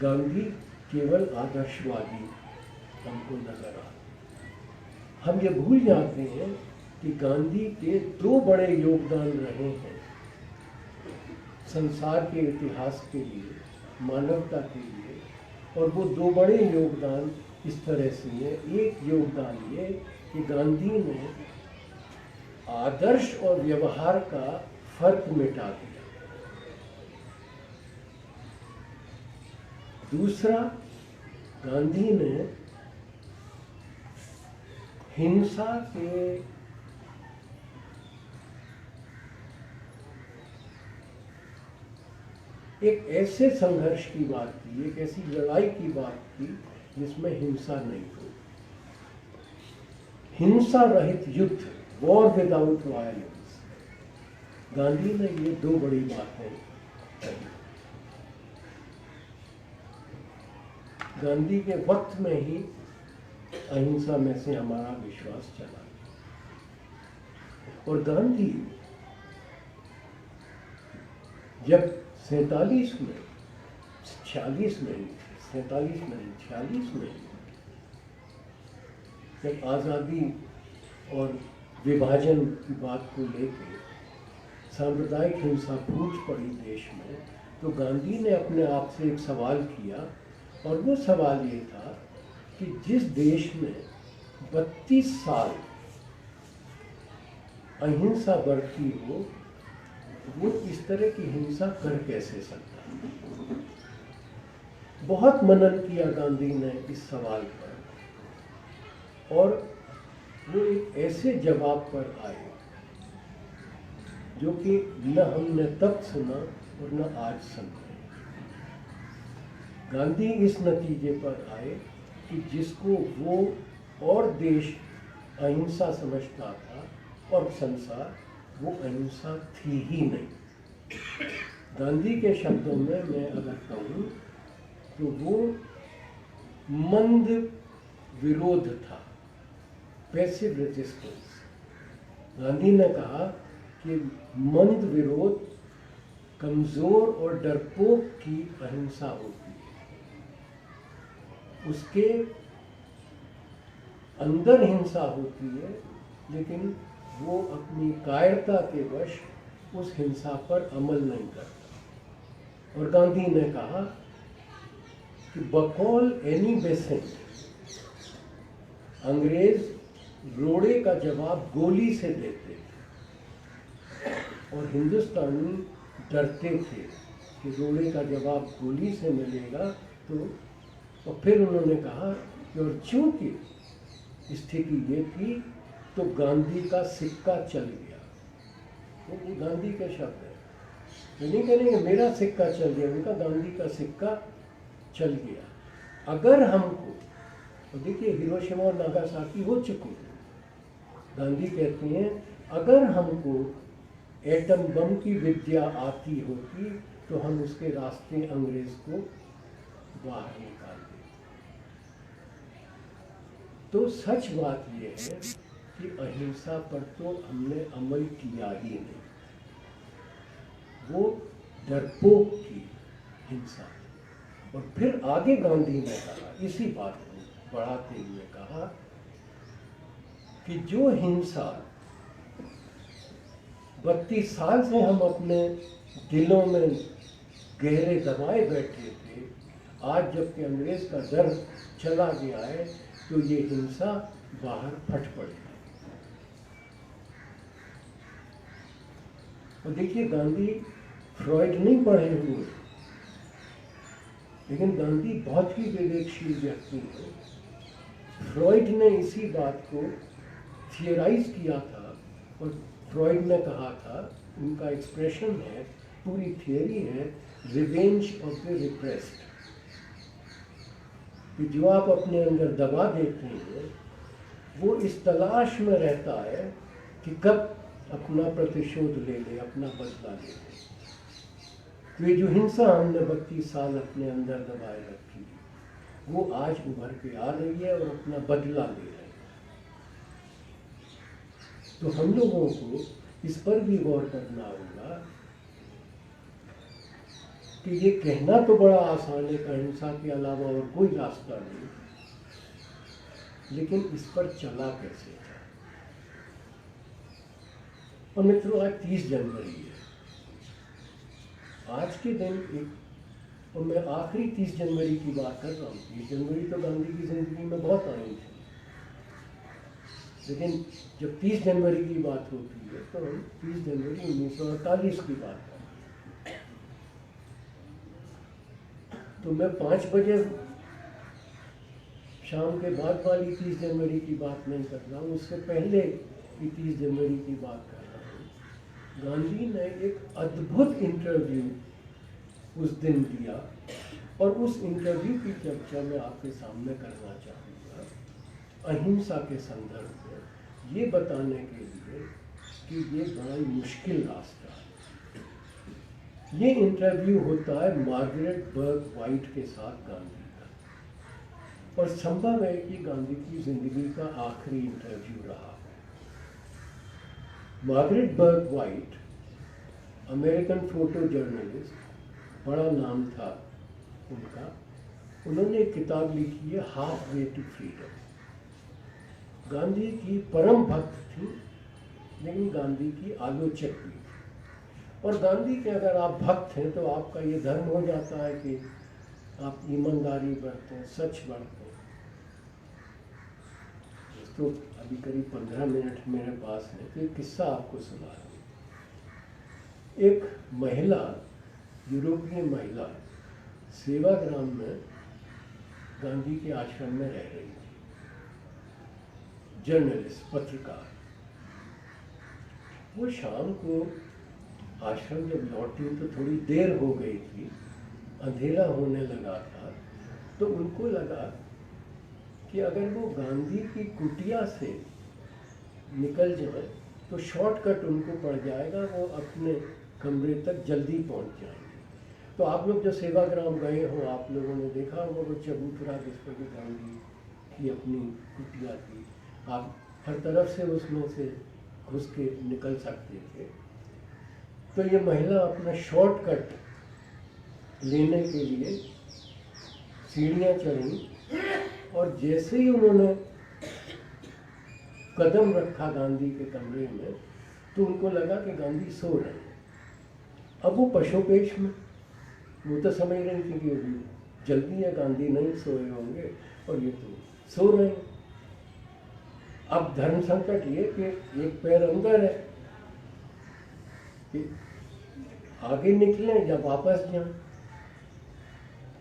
गांधी केवल आदर्शवादी हमको नजर आते। हम ये भूल जाते हैं कि गांधी के 2 बड़े योगदान रहे हैं संसार के इतिहास के लिए, मानवता के लिए, और वो 2 बड़े योगदान इस तरह से हैं। एक योगदान ये कि गांधी ने आदर्श और व्यवहार का फर्क मिटा दिया। दूसरा, गांधी ने हिंसा के एक ऐसे संघर्ष की बात की, एक ऐसी लड़ाई की बात की जिसमें हिंसा नहीं हो, हिंसा रहित युद्ध, वॉर विदाउट वायलेंस। गांधी ने ये 2 बड़ी बातें कही। गांधी के वक्त में ही अहिंसा में से हमारा विश्वास चला गया। और गांधी जब 47 में, 46 में, 47 में, 46 में जब आज़ादी और विभाजन की बात को लेकर सांप्रदायिक हिंसा फूट पड़ी देश में, तो गांधी ने अपने आप से एक सवाल किया, और वो सवाल ये था कि जिस देश में 32 साल अहिंसा बरती हो, वो इस तरह की हिंसा कर कैसे सकता है। बहुत मनन किया गांधी ने इस सवाल पर, और वो एक ऐसे जवाब पर आए जो कि न हमने तब सुना और न आज सुना। गांधी इस नतीजे पर आए कि जिसको वो और देश अहिंसा समझता था और संसार, वो अहिंसा थी ही नहीं। गांधी के शब्दों में मैं अगर कहूँ तो वो मंद विरोध था, पैसिव रेजिस्टेंस। गांधी ने कहा कि मंद विरोध कमजोर और डरपोक की अहिंसा होती है। उसके अंदर हिंसा होती है, लेकिन वो अपनी कायरता के वश उस हिंसा पर अमल नहीं करता। और गांधी ने कहा कि बकौल एनी बेसेंट, अंग्रेज रोड़े का जवाब गोली से देते थे, और हिंदुस्तानी डरते थे कि रोड़े का जवाब गोली से मिलेगा। तो और फिर उन्होंने कहा कि और चूंकि स्थिति ये थी तो गांधी का सिक्का चल गया। वो गांधी के शब्द है, ये नहीं कहेंगे मेरा सिक्का चल गया, उनका गांधी का सिक्का चल गया। अगर हमको, तो देखिए हिरोशिमा और नागासाकी हो चुके हैं, गांधी कहते हैं अगर हमको एटम बम की विद्या आती होती तो हम उसके रास्ते अंग्रेज को बाहर निकाल देते। तो सच बात यह है कि अहिंसा पर तो हमने अमल किया ही नहीं, वो डरपोक की हिंसा। और फिर आगे गांधी ने कहा, इसी बात को बढ़ाते हुए कहा कि जो हिंसा 32 साल से हम अपने दिलों में गहरे दबाए बैठे थे, आज जबकि अंग्रेज का डर चला गया है तो ये हिंसा बाहर फट पड़ी। और देखिए गांधी फ्रॉइड नहीं पढ़े हुए, लेकिन गांधी बहुत ही विवेकशील व्यक्ति है। फ्रॉइड ने इसी बात को थियराइज किया था, और फ्रॉइड ने कहा था, उनका एक्सप्रेशन है, पूरी थियरी है, रिवेंज ऑफ द रिप्रेस्ड, कि जो आप अपने अंदर दबा देते हैं वो इस तलाश में रहता है कि कब अपना प्रतिशोध ले ले, अपना बदला ले ले। तो ये जो हिंसा हमने 32 साल अपने अंदर दबाए रखी, वो आज उभर के आ रही है और अपना बदला ले रही है। तो हम लोगों को इस पर भी गौर करना होगा कि ये कहना तो बड़ा आसान है कि अहिंसा के अलावा और कोई रास्ता नहीं, लेकिन इस पर चला कैसे जाए। और मित्रों, आज 30 जनवरी है। आज के दिन एक, और मैं आखिरी 30 जनवरी की बात कर रहा हूँ। 30 जनवरी तो गांधी की जिंदगी में बहुत आई थी, लेकिन जब 30 जनवरी की बात होती है तो हम 30 जनवरी 1948 की बात करते हैं। तो मैं 5 बजे शाम के बाद वाली 30 जनवरी की बात नहीं कर रहा हूँ, उससे पहले की 30 जनवरी की बात कर रहा हूँ। गांधी ने एक अद्भुत इंटरव्यू उस दिन दिया, और उस इंटरव्यू की चर्चा मैं आपके सामने करना चाहूँगा अहिंसा के संदर्भ में, ये बताने के लिए कि ये बड़ा ही मुश्किल रास्ता है। ये इंटरव्यू होता है मार्गरेट बर्ग वाइट के साथ गांधी का, और संभव है कि गांधी की जिंदगी का आखिरी इंटरव्यू रहा। Margaret Bourke White American photo journalist, बड़ा नाम था उनका। उन्होंने एक किताब लिखी है half way to freedom. Gandhi की परम भक्त थी, लेकिन गांधी की आलोचक भी थी। और गांधी के अगर आप भक्त हैं तो आपका ये धर्म हो जाता है कि आप ईमानदारी बरतें, सच बरतें। तो अभी करीब 15 मिनट मेरे पास है, तो एक किस्सा आपको सुना रहा हूँ। एक महिला, यूरोपीय महिला, सेवाग्राम में गांधी के आश्रम में रह रही थी। जर्नलिस्ट, पत्रकार। वो शाम को आश्रम जब लौटी तो थोड़ी देर हो गई थी, अंधेरा होने लगा था। तो उनको लगा कि अगर वो गांधी की कुटिया से निकल जाए तो शॉर्टकट उनको पड़ जाएगा, वो अपने कमरे तक जल्दी पहुंच जाएंगे। तो आप लोग जो सेवाग्राम गए हो, आप लोगों ने देखा होगा वो चबूतरा जिस पर कि गांधी की अपनी कुटिया थी। आप हर तरफ से उसमें से घुस के निकल सकते थे। तो ये महिला अपना शॉर्टकट लेने के लिए सीढ़ियाँ चढ़ी, और जैसे ही उन्होंने कदम रखा गांधी के कमरे में, तो उनको लगा कि गांधी सो रहे हैं। अब वो पशुपेश में, वो तो समझ रही थी कि अभी जल्दी है, गांधी नहीं सोए होंगे, और ये तो सो रहे हैं। अब धर्म संकट ये कि एक पैर अंदर है कि आगे निकलें या वापस जाएं।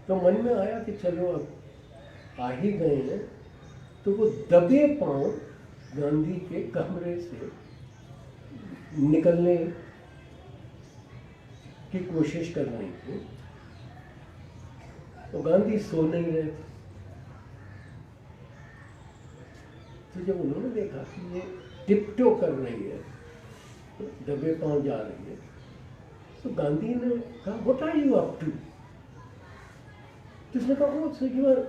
तो मन में आया कि चलो अब आ ही गए हैं, तो वो दबे पांव गांधी के कमरे से निकलने की कोशिश कर रही थी। तो गांधी सो नहीं रहे थे। तो जब उन्होंने देखा कि ये टिपटो कर रही है, तो दबे पांव जा रही है, तो गांधी ने कहा, what are you up to? तो उसने कहा, सो यू आर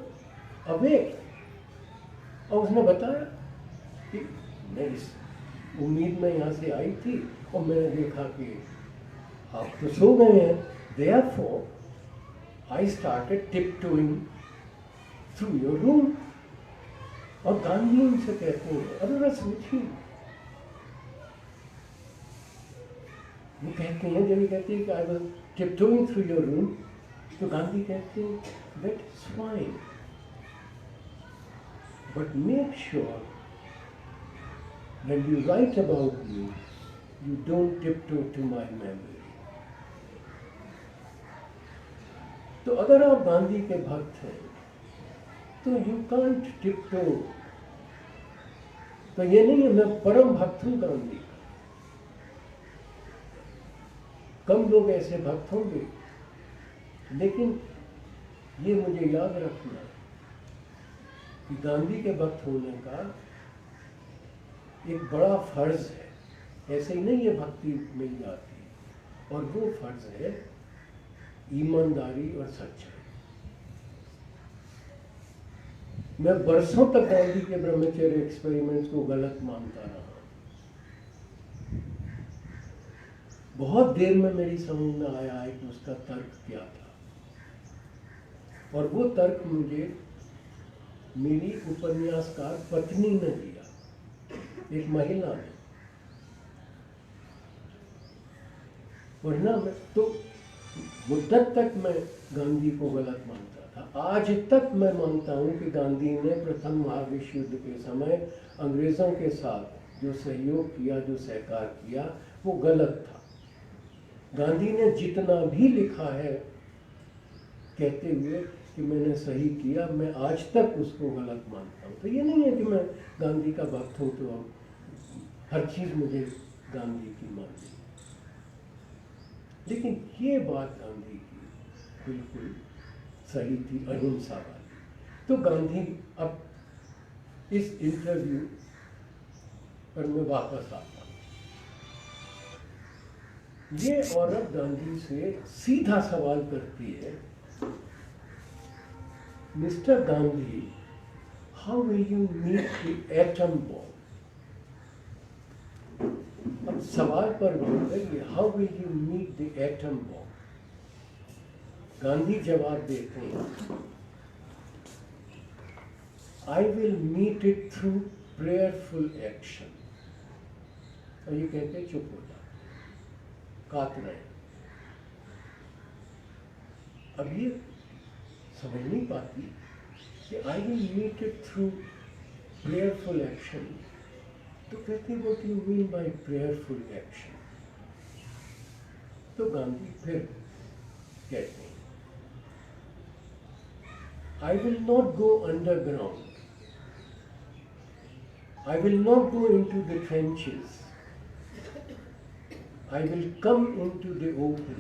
अवेक। और उसने बताया कि मैं इस उम्मीद में यहाँ से आई थी, और मैंने देखा कि आप तो सो गए हैं। Therefore, I started tiptoeing through your room. और गांधी उनसे कहते हैं, अरे बस समझिए, वो कहते हैं, जब ये कहते हैं कि I was tiptoeing through your room, तो गांधी कहते हैं, that's fine, but make sure when you write about me, you don't tiptoe to my memory. तो अगर आप गांधी के भक्त हैं तो यू कांट टिपटो। तो ये नहीं है मैं परम भक्त हूं गांधी का, कम लोग ऐसे भक्त होंगे, लेकिन ये मुझे याद रखना कि गांधी के भक्त होने का एक बड़ा फर्ज है ऐसे ही नहीं ये भक्ति मिल जाती है। और वो फर्ज है ईमानदारी और सच्चाई। मैं बरसों तक गांधी के ब्रह्मचर्य एक्सपेरिमेंट्स को गलत मानता रहा। बहुत देर में मेरी समझ में आया है कि उसका तर्क क्या था, और वो तर्क मुझे मेरी उपन्यासकार पत्नी ने दिया, एक महिला ने। वरना मैं तो मुद्दत तक मैं गांधी को गलत मानता था। आज तक मैं मानता हूँ कि गांधी ने प्रथम महाविश्व युद्ध के समय अंग्रेज़ों के साथ जो सहयोग किया, जो सहकार किया, वो गलत था। गांधी ने जितना भी लिखा है कहते हुए कि मैंने सही किया, मैं आज तक उसको गलत मानता हूँ। तो ये नहीं है कि मैं गांधी का भक्त हूँ तो हर चीज़ मुझे गांधी की माननी। लेकिन ये बात गांधी की बिल्कुल सही थी, अहिंसा वाली। तो गांधी, अब इस इंटरव्यू पर मैं वापस आता हूँ। ये औरत गांधी से सीधा सवाल करती है, mister Gandhi, how will you meet the atom bomb? अब सवाल पर गौर करिए, how will you meet the atom bomb? Gandhi जवाब देते हैं, I will meet it through prayerful action. और ये कहते चुप हो जाते, काट रहे। अब ये समझ नहीं पाती कि I will meet it through prayerful action. तो कहते what you mean by prayerful action? तो गांधी फिर कहते हैं, I will not go underground, I will not go into the trenches. I will come into the open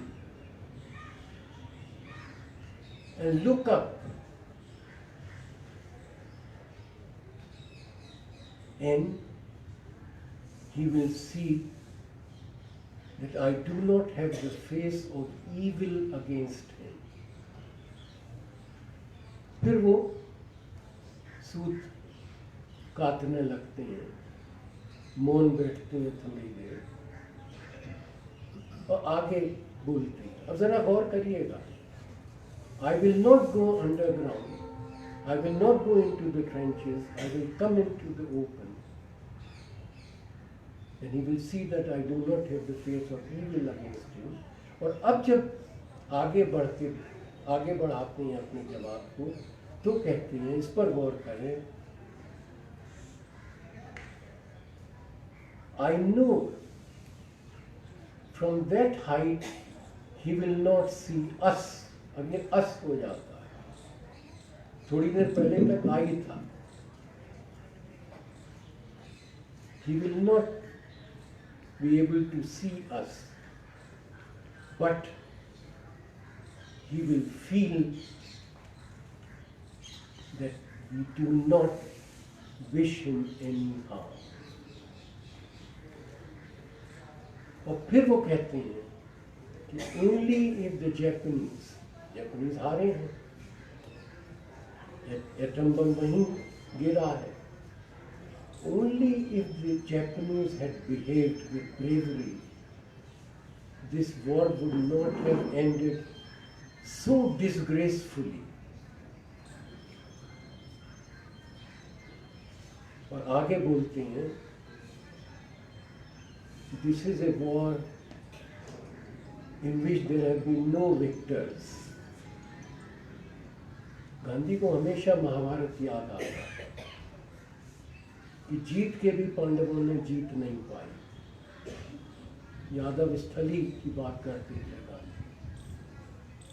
and look up, and he will see that I do not have the face of evil against him. फिर वो सूत काटने लगते हैं, मौन बैठते हैं थोड़ी देर और आगे बोलते हैं। अब जरा गौर करिएगा, आई will not go underground, I will not go into the trenches, I will come into the open and he will see that I do not have the face of evil against him. और अब जब आगे बढ़ाते हैं अपने जवाब को, तो कहते हैं, इस पर गौर करें, I know from that height he will not see us. अब ये us हो जाता है, थोड़ी देर पहले तक आई था। He will not be able to see us, but he will feel that we do not wish him any harm. और फिर वो कहते हैं कि ओनली इफ द जापानीज हारे हैं, एटम बम वहीं गिरा है, only if the Japanese had behaved with bravery, this war would not have ended so disgracefully. और आगे बोलते हैं, this is a war in which there have been no victors. Gandhi को हमेशा महाभारत याद आता कि जीत के भी पांडवों ने जीत नहीं पाई। यादव स्थली की बात करते थे गांधी,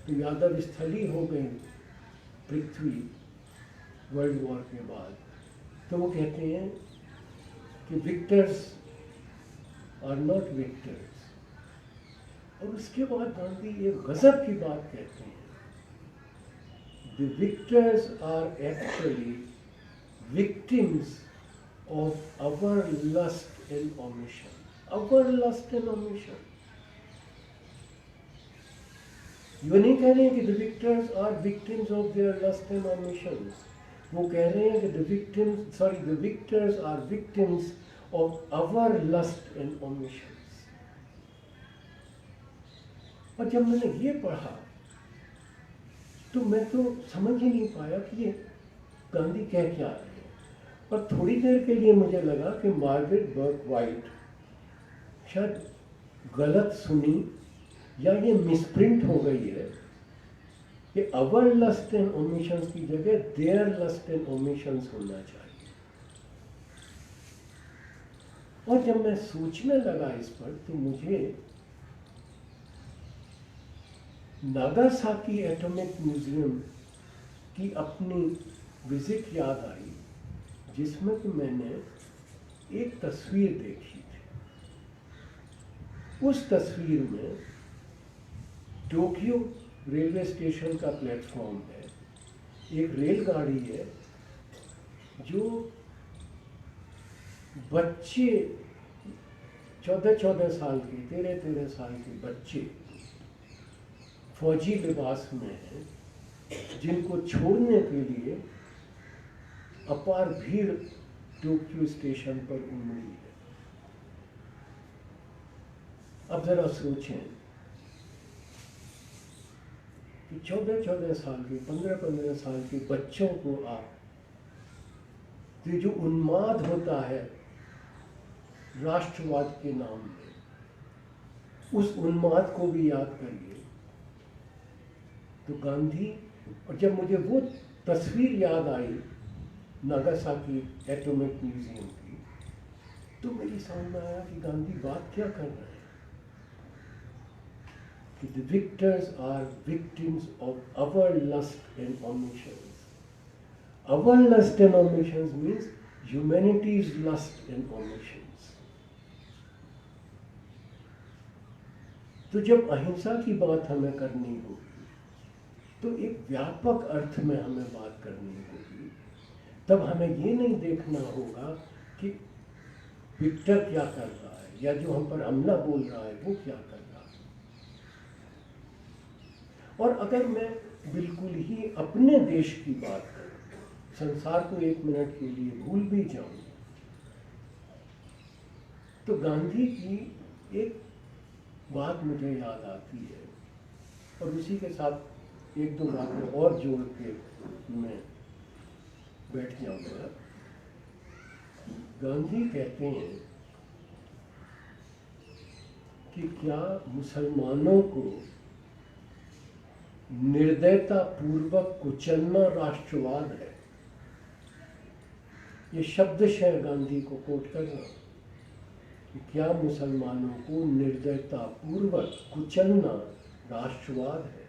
तो यादव स्थली हो गई पृथ्वी वर्ल्ड वॉर के बाद। तो वो कहते हैं कि विक्टर्स आर नॉट विक्टर्स। और उसके बाद गांधी एक गजब की बात कहते हैं, the victors are actually victims of our lust and omission. our lust and ambition. ये नहीं कह रहे हैं कि the victors are victims of their lust and ambitions. वो कह रहे हैं कि the victors are victims of our lust and ambitions. और जब मैंने ये पढ़ा तो मैं तो समझ ही नहीं पाया कि ये गांधी कह क्या रहे हैं। और थोड़ी देर के लिए मुझे लगा कि मार्गरेट बर्क वाइट शायद गलत सुनी या ये मिसप्रिंट हो गई है कि अवर लस्ट एंड ओमिशंस की जगह देयर लस्ट एंड ओमिशंस होना चाहिए। और जब मैं सोचने लगा इस पर तो मुझे नागासाकी एटॉमिक म्यूजियम की अपनी विजिट याद आई, जिसमें कि मैंने एक तस्वीर देखी थी। उस तस्वीर में टोक्यो रेलवे स्टेशन का प्लेटफॉर्म है, एक रेलगाड़ी है जो बच्चे 14-14 साल के 13-13 साल के बच्चे फौजी लिबास में हैं, जिनको छोड़ने के लिए अपार भीड़ टोक्यो स्टेशन पर उमड़ी है। अब जरा सोचें कि 14-14 साल के 15-15 साल के बच्चों को आप ये जो उन्माद होता है राष्ट्रवाद के नाम में, उस उन्माद को भी याद करिए। तो गांधी, और जब मुझे वो तस्वीर याद आई नागासाकी एटॉमिक म्यूजियम की, तो मेरी समझ में आया कि गांधी बात क्या कर रहे हैं कि the victors are victims of our lust and ambitions. Our lust and ambitions means humanity's lust and ambitions. तो जब अहिंसा की बात हमें करनी होगी तो एक व्यापक अर्थ में हमें बात करनी होगी। तब हमें ये नहीं देखना होगा कि विक्टर क्या कर रहा है या जो हम पर हमला बोल रहा है वो क्या कर रहा है। और अगर मैं बिल्कुल ही अपने देश की बात करूं, संसार को एक मिनट के लिए भूल भी जाऊं, तो गांधी की एक बात मुझे याद आती है और उसी के साथ एक दो बातें और जोड़ के मैं बैठ जाऊंगा। गांधी कहते हैं कि क्या मुसलमानों को निर्दयता पूर्वक कुचलना राष्ट्रवाद है। ये शब्दशः गांधी को कोट कर रहा हूं कि क्या मुसलमानों को निर्दयता पूर्वक कुचलना राष्ट्रवाद है।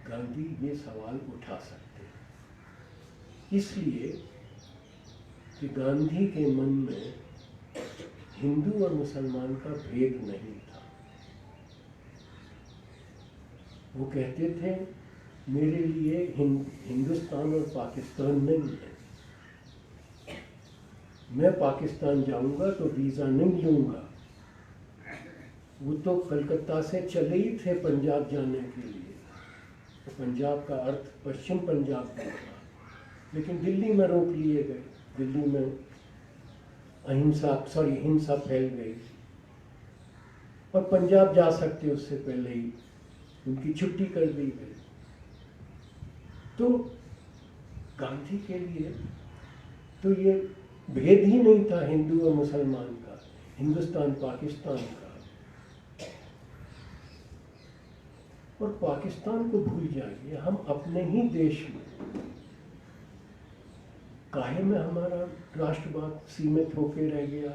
गांधी ये सवाल उठा सकते हैं इसलिए कि गांधी के मन में हिंदू और मुसलमान का भेद नहीं था। वो कहते थे मेरे लिए हिंदुस्तान और पाकिस्तान नहीं है, मैं पाकिस्तान जाऊंगा तो वीज़ा नहीं लूंगा। वो तो कलकत्ता से चले ही थे पंजाब जाने के लिए, तो पंजाब का अर्थ पश्चिम पंजाब भी था, लेकिन दिल्ली में रोक लिए गए। दिल्ली में हिंसा फैल गई और पंजाब जा सकते उससे पहले ही उनकी छुट्टी कर दी गई। तो गांधी के लिए तो ये भेद ही नहीं था हिंदू और मुसलमान का, हिंदुस्तान पाकिस्तान का। और पाकिस्तान को भूल जाइए, हम अपने ही देश में काहे में हमारा राष्ट्रवाद सीमित होकर रह गया।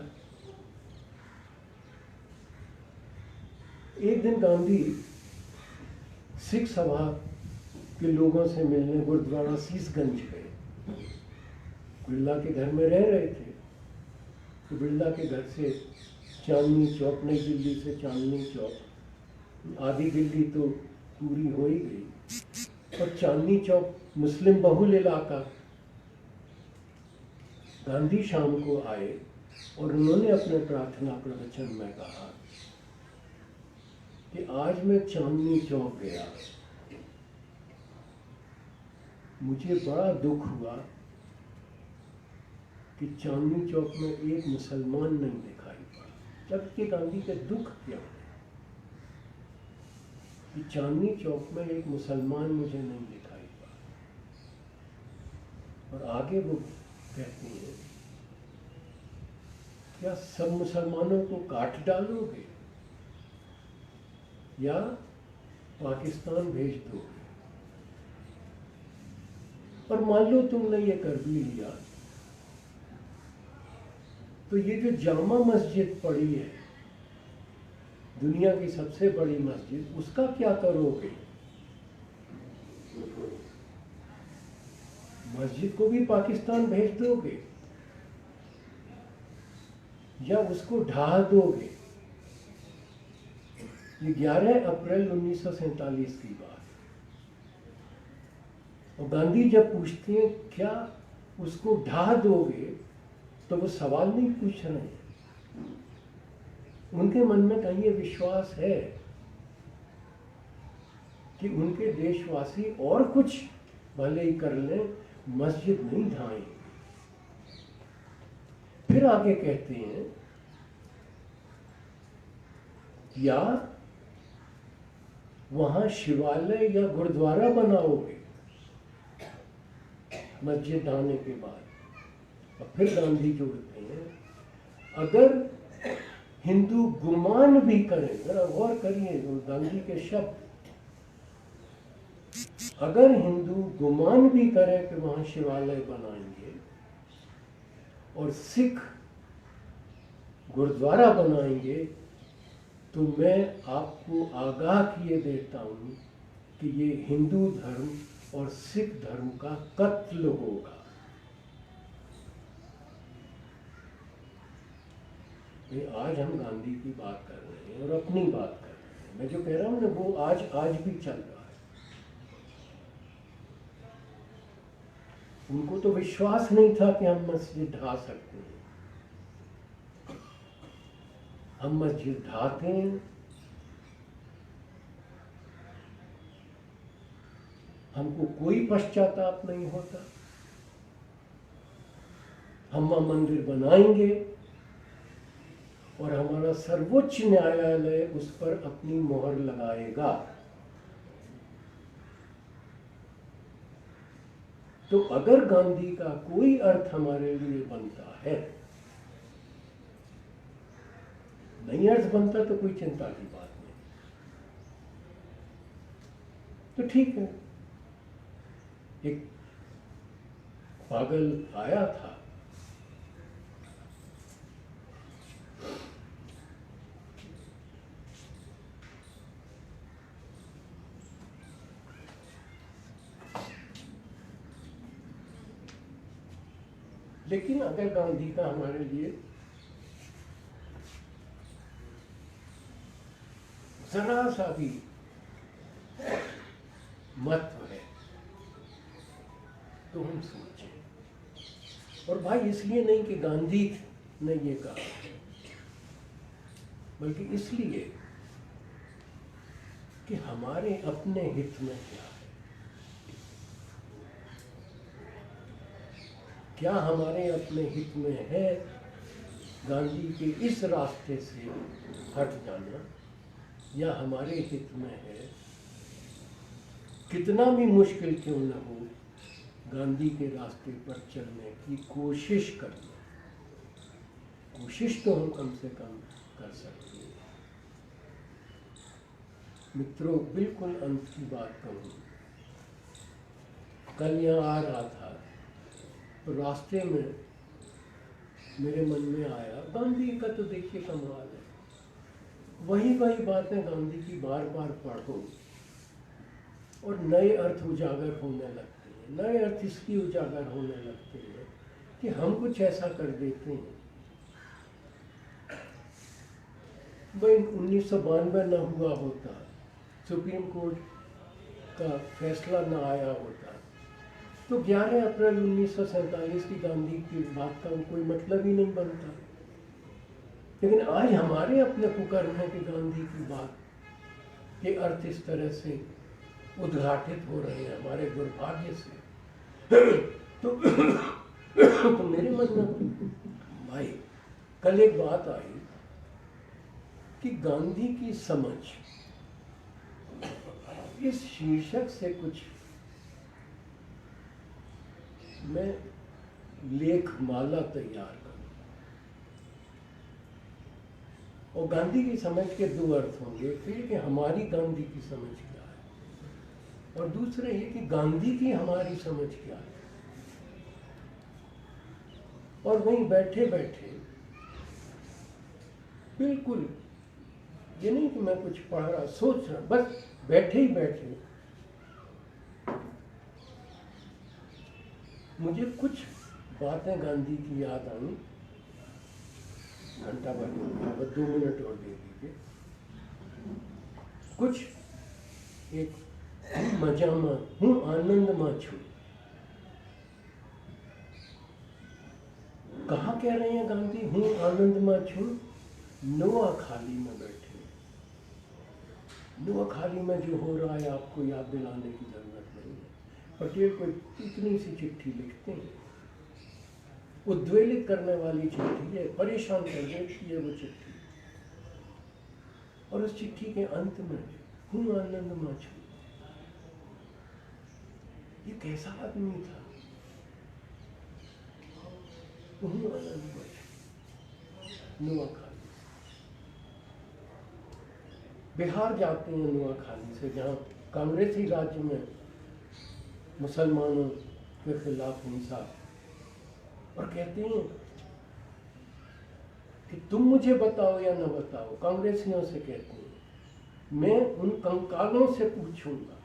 एक दिन गांधी सिख सभा के लोगों से मिलने गुरुद्वारा शीशगंज गए। बिरला के घर में रह रहे थे, तो बिरला के घर से चांदनी चौक, नई दिल्ली से चांदनी चौक, आधी दिल्ली तो पूरी हो ही गई, और चांदनी चौक मुस्लिम बहुल इलाका। गांधी शाम को आए और उन्होंने अपने प्रार्थना प्रवचन में कहा कि आज मैं चांदनी चौक गया, मुझे बड़ा दुख हुआ कि चांदनी चौक में एक मुसलमान नहीं दिखाई पड़ा। जबकि गांधी के दुख क्या है कि चांदनी चौक में एक मुसलमान मुझे नहीं दिखाई पड़ा। और आगे वो कहते हैं, क्या सब मुसलमानों को काट डालोगे या पाकिस्तान भेज दोगे? और मान लो तुमने ये कर भी लिया, तो ये जो जामा मस्जिद पड़ी है, दुनिया की सबसे बड़ी मस्जिद, उसका क्या करोगे? मस्जिद को भी पाकिस्तान भेज दोगे या उसको ढा दोगे? ये 11 अप्रैल 1947 की बात। और गांधी जब पूछते हैं क्या उसको ढा दोगे, तो वो सवाल नहीं पूछ रहे हैं, उनके मन में कहीं ये विश्वास है कि उनके देशवासी और कुछ भले ही कर लें, मस्जिद नहीं ढाएंगे। फिर आगे कहते हैं, या वहां शिवालय या गुरुद्वारा बनाओगे मस्जिद ढाने के बाद। और फिर गांधी जोड़ते हैं, अगर हिंदू गुमान भी करें, जरा गौर करिए गांधी के शब्द, अगर हिंदू गुमान भी करें कि वहां शिवालय बनाएंगे और सिख गुरुद्वारा बनाएंगे, तो मैं आपको आगाह किए देता हूं कि ये हिंदू धर्म और सिख धर्म का कत्ल होगा। ये आज हम गांधी की बात कर रहे हैं और अपनी बात कर रहे हैं। मैं जो कह रहा हूं ना, वो आज भी चल रहा है। उनको तो विश्वास नहीं था कि हम मस्जिद ढा सकते हैं। हम मस्जिद ढाते हैं, हमको कोई पश्चाताप नहीं होता। हम वहां मंदिर बनाएंगे और हमारा सर्वोच्च न्यायालय उस पर अपनी मोहर लगाएगा। तो अगर गांधी का कोई अर्थ हमारे लिए बनता है, नहीं अर्थ बनता तो कोई चिंता की बात नहीं, तो ठीक है। एक पागल आया था, लेकिन अगर गांधी का हमारे लिए जरा सा भी महत्व है तो हम सोचें। और भाई इसलिए नहीं कि गांधी ने ये कहा, बल्कि इसलिए कि हमारे अपने हित में क्या है। क्या हमारे अपने हित में है गांधी के इस रास्ते से हट जाना, या हमारे हित में है कितना भी मुश्किल क्यों न हो गांधी के रास्ते पर चलने की कोशिश करना। कोशिश तो हम कम से कम कर सकते हैं। मित्रों, बिल्कुल अंत की बात कहूँ, कल यहाँ आ रहा था तो रास्ते में मेरे मन में आया, गांधी का तो देखिए कमाल है, वही बातें गांधी की बार बार पढ़ो और नए अर्थ उजागर होने लगते हैं। नए अर्थ इसकी उजागर होने लगते हैं कि हम कुछ ऐसा कर देते हैं। भाई 1992 न हुआ होता, सुप्रीम कोर्ट का फैसला न आया होता, तो 11 अप्रैल 1947 की गांधी की बात का कोई मतलब ही नहीं बनता। लेकिन आज हमारे अपने कुकर्म है कि गांधी की बात के अर्थ इस तरह से उद्घाटित हो रहे हैं हमारे दुर्भाग्य से। तो मेरे मन में भाई कल एक बात आई कि गांधी की समझ, इस शीर्षक से कुछ मैं लेख माला तैयार करूं। और गांधी की समझ के दो अर्थ होंगे, एक कि हमारी गांधी की समझ क्या है, और दूसरे ये कि गांधी की हमारी समझ क्या है। और वहीं बैठे बैठे बिल्कुल ये नहीं कि मैं कुछ पढ़ रहा सोच रहा, बस बैठे ही बैठे मुझे कुछ बातें गांधी की याद आई। घंटा भर बस 2 मिनट और दे दीजिए। कुछ एक मजामा हूँ आनंद में छू, कहाँ कह रहे हैं गांधी हूँ आनंद में छू, नुआ खाली में बैठे। नुआ खाली में जो हो रहा है आपको याद दिलाने की जरूरत नहीं है। पटेल को इतनी सी चिट्ठी लिखते हैं, उद्वेलित करने वाली चिट्ठी है, परेशान कर देती है वो चिट्ठी। और उस चिट्ठी के अंत में हूँ आनंद में छू। ये कैसा आदमी था? हूँ आनंद में छू, नुआखाली। बिहार जाते हैं नुआखाली से, जहाँ कांग्रेसी राज्य में मुसलमानों के खिलाफ हिंसा, और कहते हैं कि तुम मुझे बताओ या न बताओ, कांग्रेसियों से कहते हैं मैं उन कंकालों से पूछूंगा,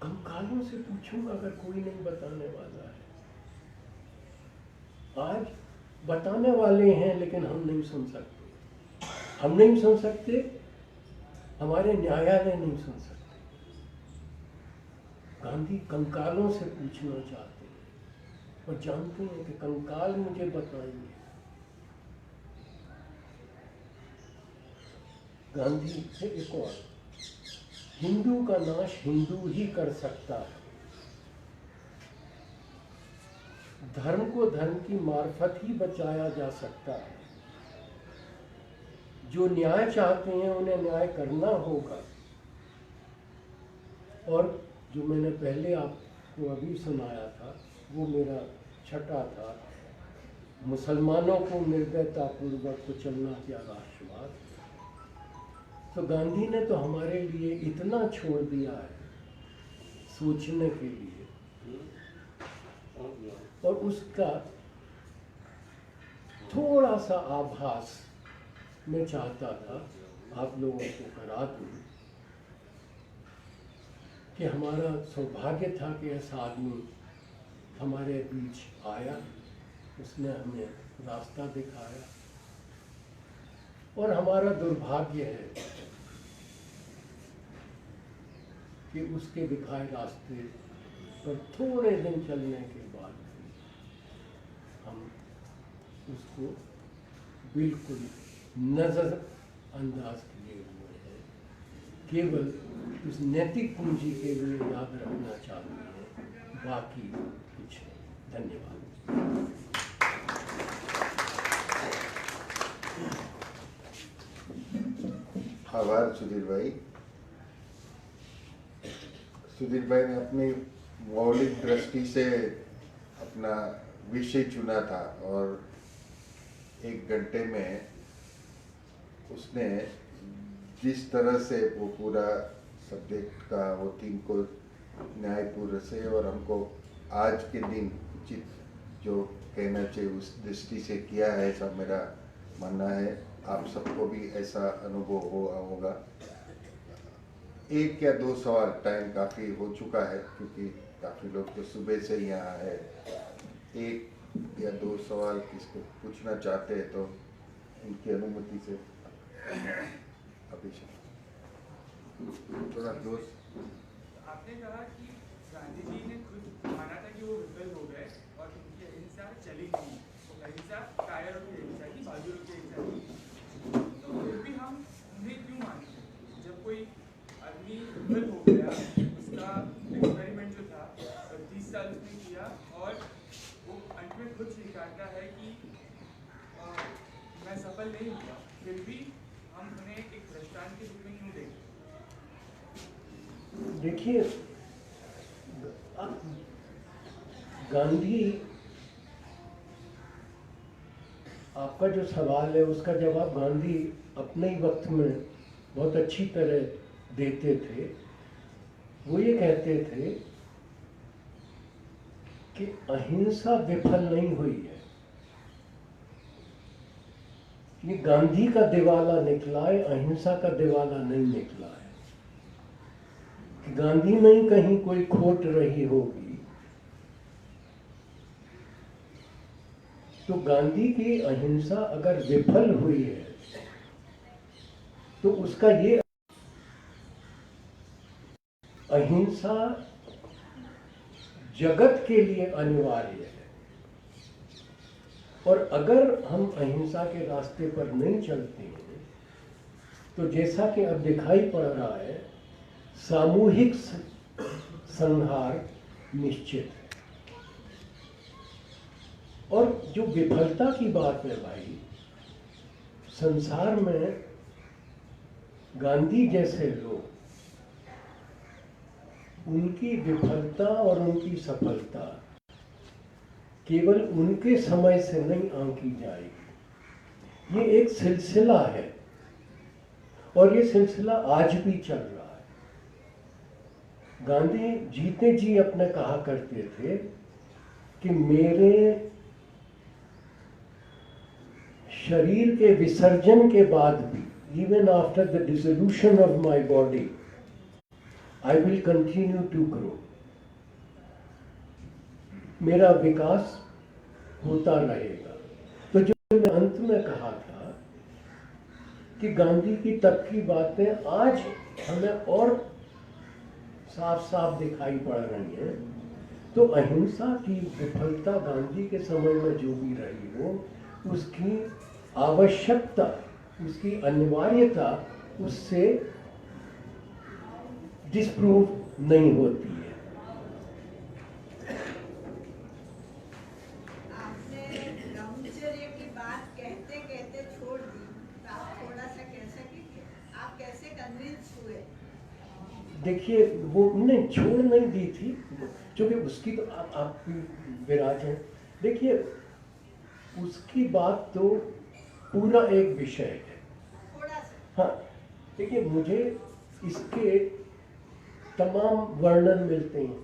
कंकालों से पूछूंगा अगर कोई नहीं बताने वाला है। आज बताने वाले हैं लेकिन हम नहीं सुन सकते, हम नहीं सुन सकते, हमारे न्यायालय नहीं सुन सकते। गांधी कंकालों से पूछना चाहते हैं और जानते हैं कि कंकाल मुझे बताएंगे। गांधी से एक और, हिंदू का नाश हिंदू ही कर सकता है, धर्म को धर्म की मार्फत ही बचाया जा सकता है। जो न्याय चाहते हैं उन्हें न्याय करना होगा। और जो मैंने पहले आपको अभी सुनाया था वो मेरा छठा था, मुसलमानों को निर्दयता पूर्वक कुचलना क्या राष्ट्रवाद। तो गांधी ने तो हमारे लिए इतना छोड़ दिया है सोचने के लिए, और उसका थोड़ा सा आभास मैं चाहता था आप लोगों को करा दूं कि हमारा सौभाग्य था कि ऐसा आदमी हमारे बीच आया, उसने हमें रास्ता दिखाया। और हमारा दुर्भाग्य है कि उसके दिखाए रास्ते पर थोड़े दिन चलने के बाद हम उसको बिल्कुल नज़रअंदाज किए हुए हैं, केवल उस नैतिक पूंजी के लिए याद रखना चाहते हैं, बाकी कुछ नहीं। धन्यवाद। आभार सुधीर भाई। सुधीर भाई ने अपनी मौलिक दृष्टि से अपना विषय चुना था और 1 घंटे में उसने जिस तरह से वो पूरा सब्जेक्ट का वो थीम को न्यायपूर्ण से और हमको आज के दिन उचित जो कहना चाहिए उस दृष्टि से किया है, ऐसा मेरा मानना है। आप सबको भी ऐसा अनुभव हुआ होगा। 1 या 2 सवाल, टाइम काफ़ी हो चुका है क्योंकि काफ़ी लोग तो सुबह से ही यहाँ है। 1 या 2 सवाल किसको पूछना चाहते हैं तो उनकी अनुमति से अभिषेक थोड़ा दोस्त आपने कहा कि गांधी जी ने खुद माना था कि वो विफल हो गए और उनकी अहिंसा चली नहीं, तो अहिंसा कायरों की अहिंसा की, बहादुरों की अहिंसा की, तो फिर भी हम उन्हें क्यों मानते हैं? जब कोई आदमी विफल हो गया, उसका एक्सपेरिमेंट जो था 30 साल उसने किया और वो अंत में खुद स्वीकारता है कि मैं सफल नहीं हुआ, फिर भी हम उन्हें एक दृष्टांत के रूप में क्यों देखते हैं? देखिए, गांधी, आपका जो सवाल है उसका जवाब गांधी अपने ही वक्त में बहुत अच्छी तरह देते थे। वो ये कहते थे कि अहिंसा विफल नहीं हुई है, ये गांधी का दिवाला निकला है, अहिंसा का दिवाला नहीं निकला है। कि गांधी में ही कहीं कोई खोट रही होगी, तो गांधी की अहिंसा अगर विफल हुई है तो उसका ये अहिंसा जगत के लिए अनिवार्य है, और अगर हम अहिंसा के रास्ते पर नहीं चलते हैं तो जैसा कि अब दिखाई पड़ रहा है, सामूहिक संहार निश्चित है। और जो विफलता की बात है भाई, संसार में गांधी जैसे लोग, उनकी विफलता और उनकी सफलता केवल उनके समय से नहीं आंकी जाएगी। ये एक सिलसिला है और ये सिलसिला आज भी चल रहा है। गांधी जीते जी अपने कहा करते थे कि मेरे शरीर के विसर्जन के बाद भी, even after the dissolution of my body, I will continue to grow. मेरा विकास होता रहेगा। तो जो मैं अंत में कहा था कि गांधी की तब की बातें आज हमें और साफ साफ दिखाई पड़ रही हैं, तो अहिंसा की विफलता गांधी के समय में जो भी रही हो, उसकी आवश्यकता, उसकी अनिवार्यता उससे डिस्प्रूव नहीं होती है। आपने ब्रह्मचर्य की बात कहते कहते छोड़ दी, तो आप थोड़ा सा कह सकेंगे आप कैसे कन्विंस हुए? देखिए, वो नहीं छोड़ नहीं दी थी, क्योंकि उसकी तो आप विराज हैं। देखिए, उसकी बात तो पूरा एक विषय है। थोड़ा सा। हाँ, देखिए, मुझे इसके तमाम वर्णन मिलते हैं।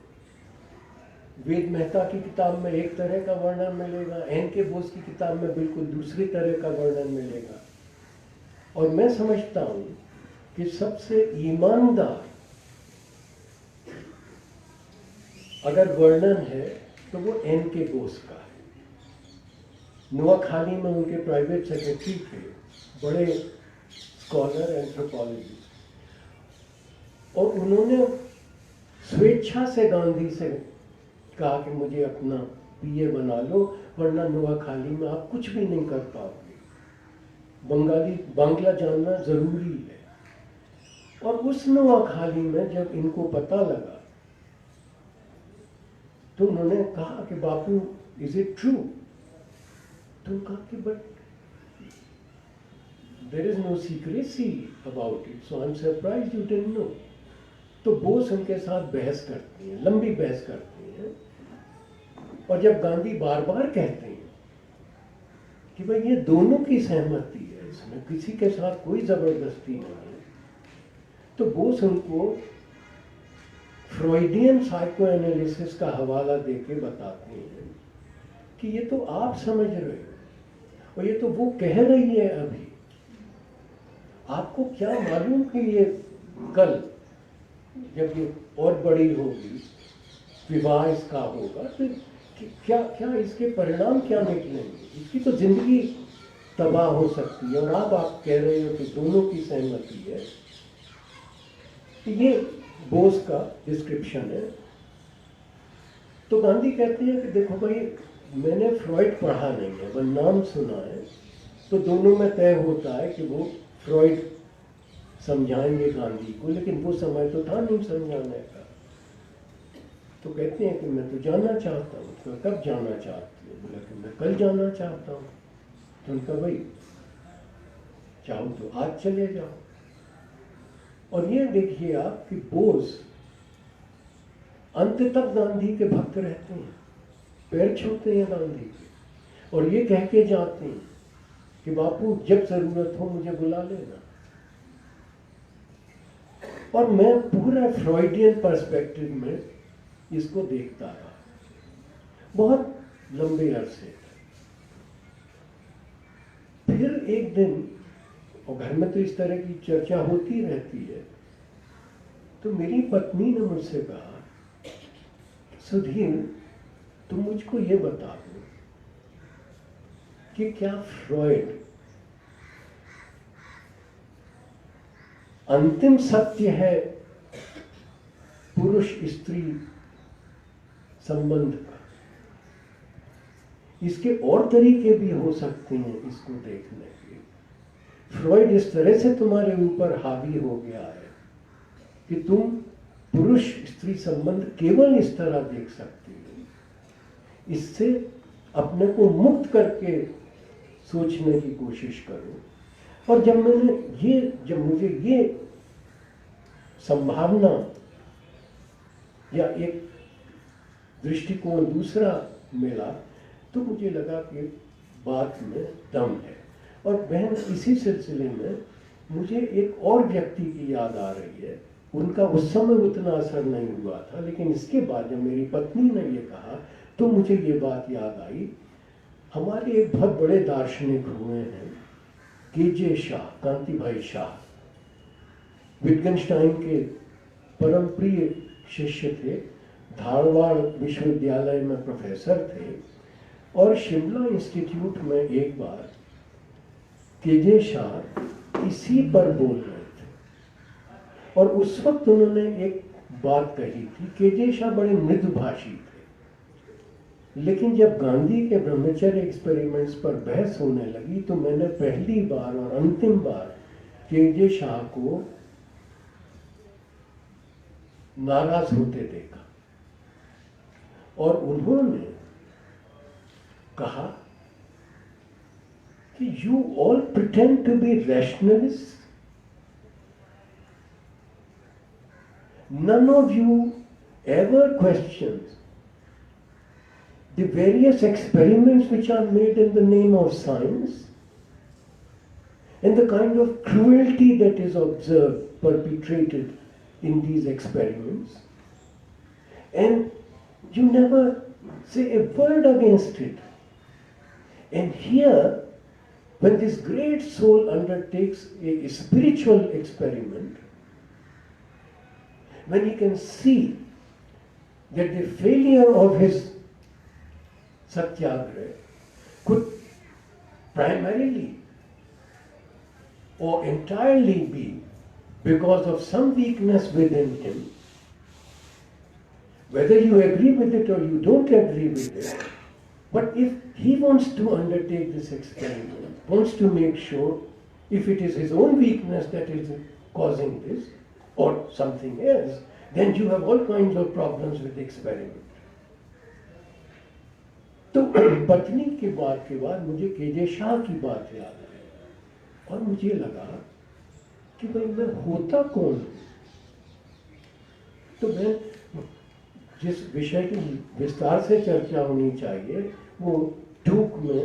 वेद मेहता की किताब में एक तरह का वर्णन मिलेगा, एन.के. बोस की किताब में बिल्कुल दूसरी तरह का वर्णन मिलेगा। और मैं समझता हूँ कि सबसे ईमानदार अगर वर्णन है तो वो एन.के. बोस का है। नुआखाली में उनके प्राइवेट सेक्रेटरी थे, बड़े स्कॉलर, एंथ्रोपोलॉजिस्ट, और उन्होंने स्वेच्छा से गांधी से कहा कि मुझे अपना पीए बना लो, वरना नुआखाली में आप कुछ भी नहीं कर पाओगे, बांग्ला जानना जरूरी है। और उस नुआखाली में जब इनको पता लगा तो उन्होंने कहा कि बापू, इज इट ट्रू? तो कहा कि but there is no secrecy about it, so I am surprised you didn't know. तो बोस उनके साथ बहस करते हैं, लंबी बहस करते हैं, और जब गांधी बार बार कहते हैं कि भाई ये दोनों की सहमति है, इसमें किसी के साथ कोई जबरदस्ती नहीं है, तो बोस उनको फ्रॉइडियन साइको एनालिसिस का हवाला देके बताते हैं कि ये तो आप समझ रहे हो और ये तो वो कह रही है अभी, आपको क्या मालूम कि ये कल जब ये और बड़ी होगी, विवाह इसका होगा, तो क्या क्या इसके परिणाम क्या निकलेंगे, इसकी तो जिंदगी तबाह हो सकती है। और आप कह रहे हो कि दोनों की सहमति है। तो ये बोस का डिस्क्रिप्शन है। तो गांधी कहते हैं कि देखो भाई, मैंने फ्रॉइड पढ़ा नहीं है, वह नाम सुना है, तो दोनों में तय होता है कि वो फ्रॉइड समझाएंगे गांधी को, लेकिन वो समय तो था नहीं समझाने का। तो कहते हैं कि मैं तो जानना चाहता हूँ। तो कब जाना चाहती है? बोला कि मैं कल जाना चाहता हूँ। तो उनका भाई चाहो तो आज चले जाओ। और ये देखिए आप कि बोस अंत तक गांधी के भक्त रहते हैं, पैर छूते हैं गांधी के, और ये कह के जाते हैं कि बापू जब जरूरत हो मुझे बुला लेना। और मैं पूरा फ्रॉइडियन पर्सपेक्टिव में इसको देखता रहा बहुत लंबे अरसे तक। फिर एक दिन, और घर में तो इस तरह की चर्चा होती रहती है, तो मेरी पत्नी ने मुझसे कहा, सुधीर तुम मुझको ये बता दो कि क्या फ्रॉइड अंतिम सत्य है पुरुष स्त्री संबंध का? इसके और तरीके भी हो सकते हैं इसको देखने के। फ्रॉइड इस तरह से तुम्हारे ऊपर हावी हो गया है कि तुम पुरुष स्त्री संबंध केवल इस तरह देख सकते हो। इससे अपने को मुक्त करके सोचने की कोशिश करो। और जब मुझे ये संभावना या एक दृष्टिकोण दूसरा मिला, तो मुझे लगा कि बात में दम है। और बहन, इसी सिलसिले में मुझे एक और व्यक्ति की याद आ रही है। उनका उस समय उतना असर नहीं हुआ था, लेकिन इसके बाद जब मेरी पत्नी ने ये कहा तो मुझे ये बात याद आई। हमारे एक बहुत बड़े दार्शनिक हुए हैं के.जे. शाह, कांति भाई शाह, विटगेनस्टाइन के परम प्रिय शिष्य थे, धारवाड़ विश्वविद्यालय में प्रोफेसर थे, और शिमला इंस्टीट्यूट में एक बार के.जे. शाह इसी पर बोल रहे थे। और उस वक्त उन्होंने एक बात कही थी। के.जे. शाह बड़े मृदुभाषी थे, लेकिन जब गांधी के ब्रह्मचर्य एक्सपेरिमेंट्स पर बहस होने लगी तो मैंने पहली बार और अंतिम बार के.जे. शाह को नाराज होते देखा। और उन्होंने कहा कि you all pretend to be rationalist, none of you ever questions the various experiments which are made in the name of science and the kind of cruelty that is observed, perpetrated in these experiments, and you never say a word against it. And here, when this great soul undertakes a spiritual experiment, when he can see that the failure of his satyagraha could primarily or entirely be because of some weakness within him, whether you agree with it or you don't agree with it, but if he wants to undertake this experiment, wants to make sure if it is his own weakness that is causing this, or something else, then you have all kinds of problems with the experiment. तो पत्नी की बात के बाद मुझे के.जे. शाह की बात याद आई, और मुझे लगा कि भाई मैं होता कौन हूँ। तो मैं जिस विषय की विस्तार से चर्चा होनी चाहिए वो टूक में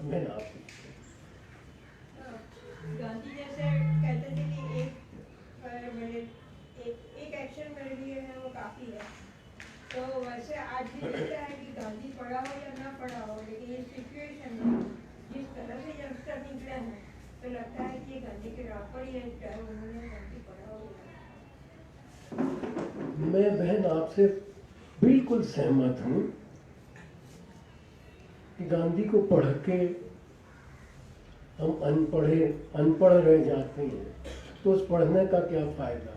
मैं आप गांधी जैसे कहते थे कि एक एक्शन मेरे लिए है वो काफ़ी है। तो वैसे आज भी लगता है कि गांधी पढ़ा हो या ना पढ़ा हो, लेकिन इस सिचुएशन में जिस तरह से यंगस्टर निकले हैं तो लगता है कि गांधी के राह पर ही है, चाहे उन्होंने गांधी पढ़ा हो। मैं बहन आपसे बिल्कुल सहमत हूँ कि गांधी को पढ़ के हम अनपढ़ रह जाते हैं, तो उस पढ़ने का क्या फायदा।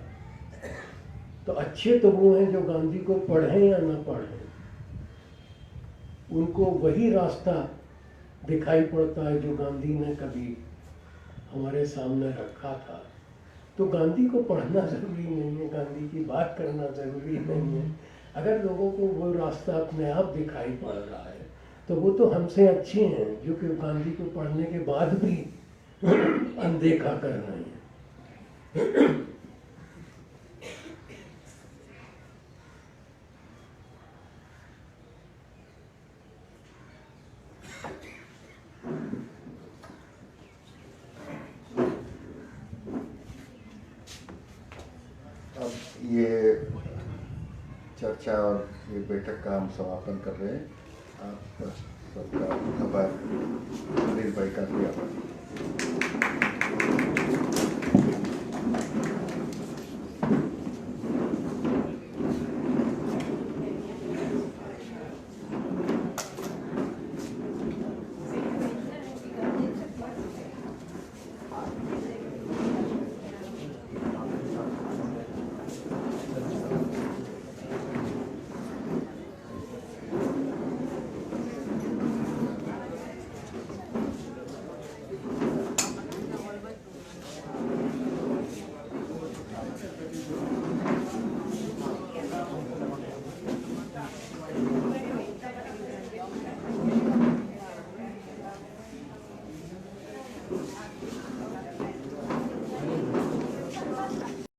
तो अच्छे तो वो हैं जो गांधी को पढ़ें या ना पढ़ें, उनको वही रास्ता दिखाई पड़ता है जो गांधी ने कभी हमारे सामने रखा था। तो गांधी को पढ़ना ज़रूरी नहीं है, गांधी की बात करना ज़रूरी नहीं है। अगर लोगों को वो रास्ता अपने आप दिखाई पड़ रहा है तो वो तो हमसे अच्छे हैं जो कि गांधी को पढ़ने के बाद भी अनदेखा कर रहे हैं। अब ये चर्चा और ये बैठक का हम समापन कर रहे हैं। आप सबका आभार, अनिल भाई का भी आभार।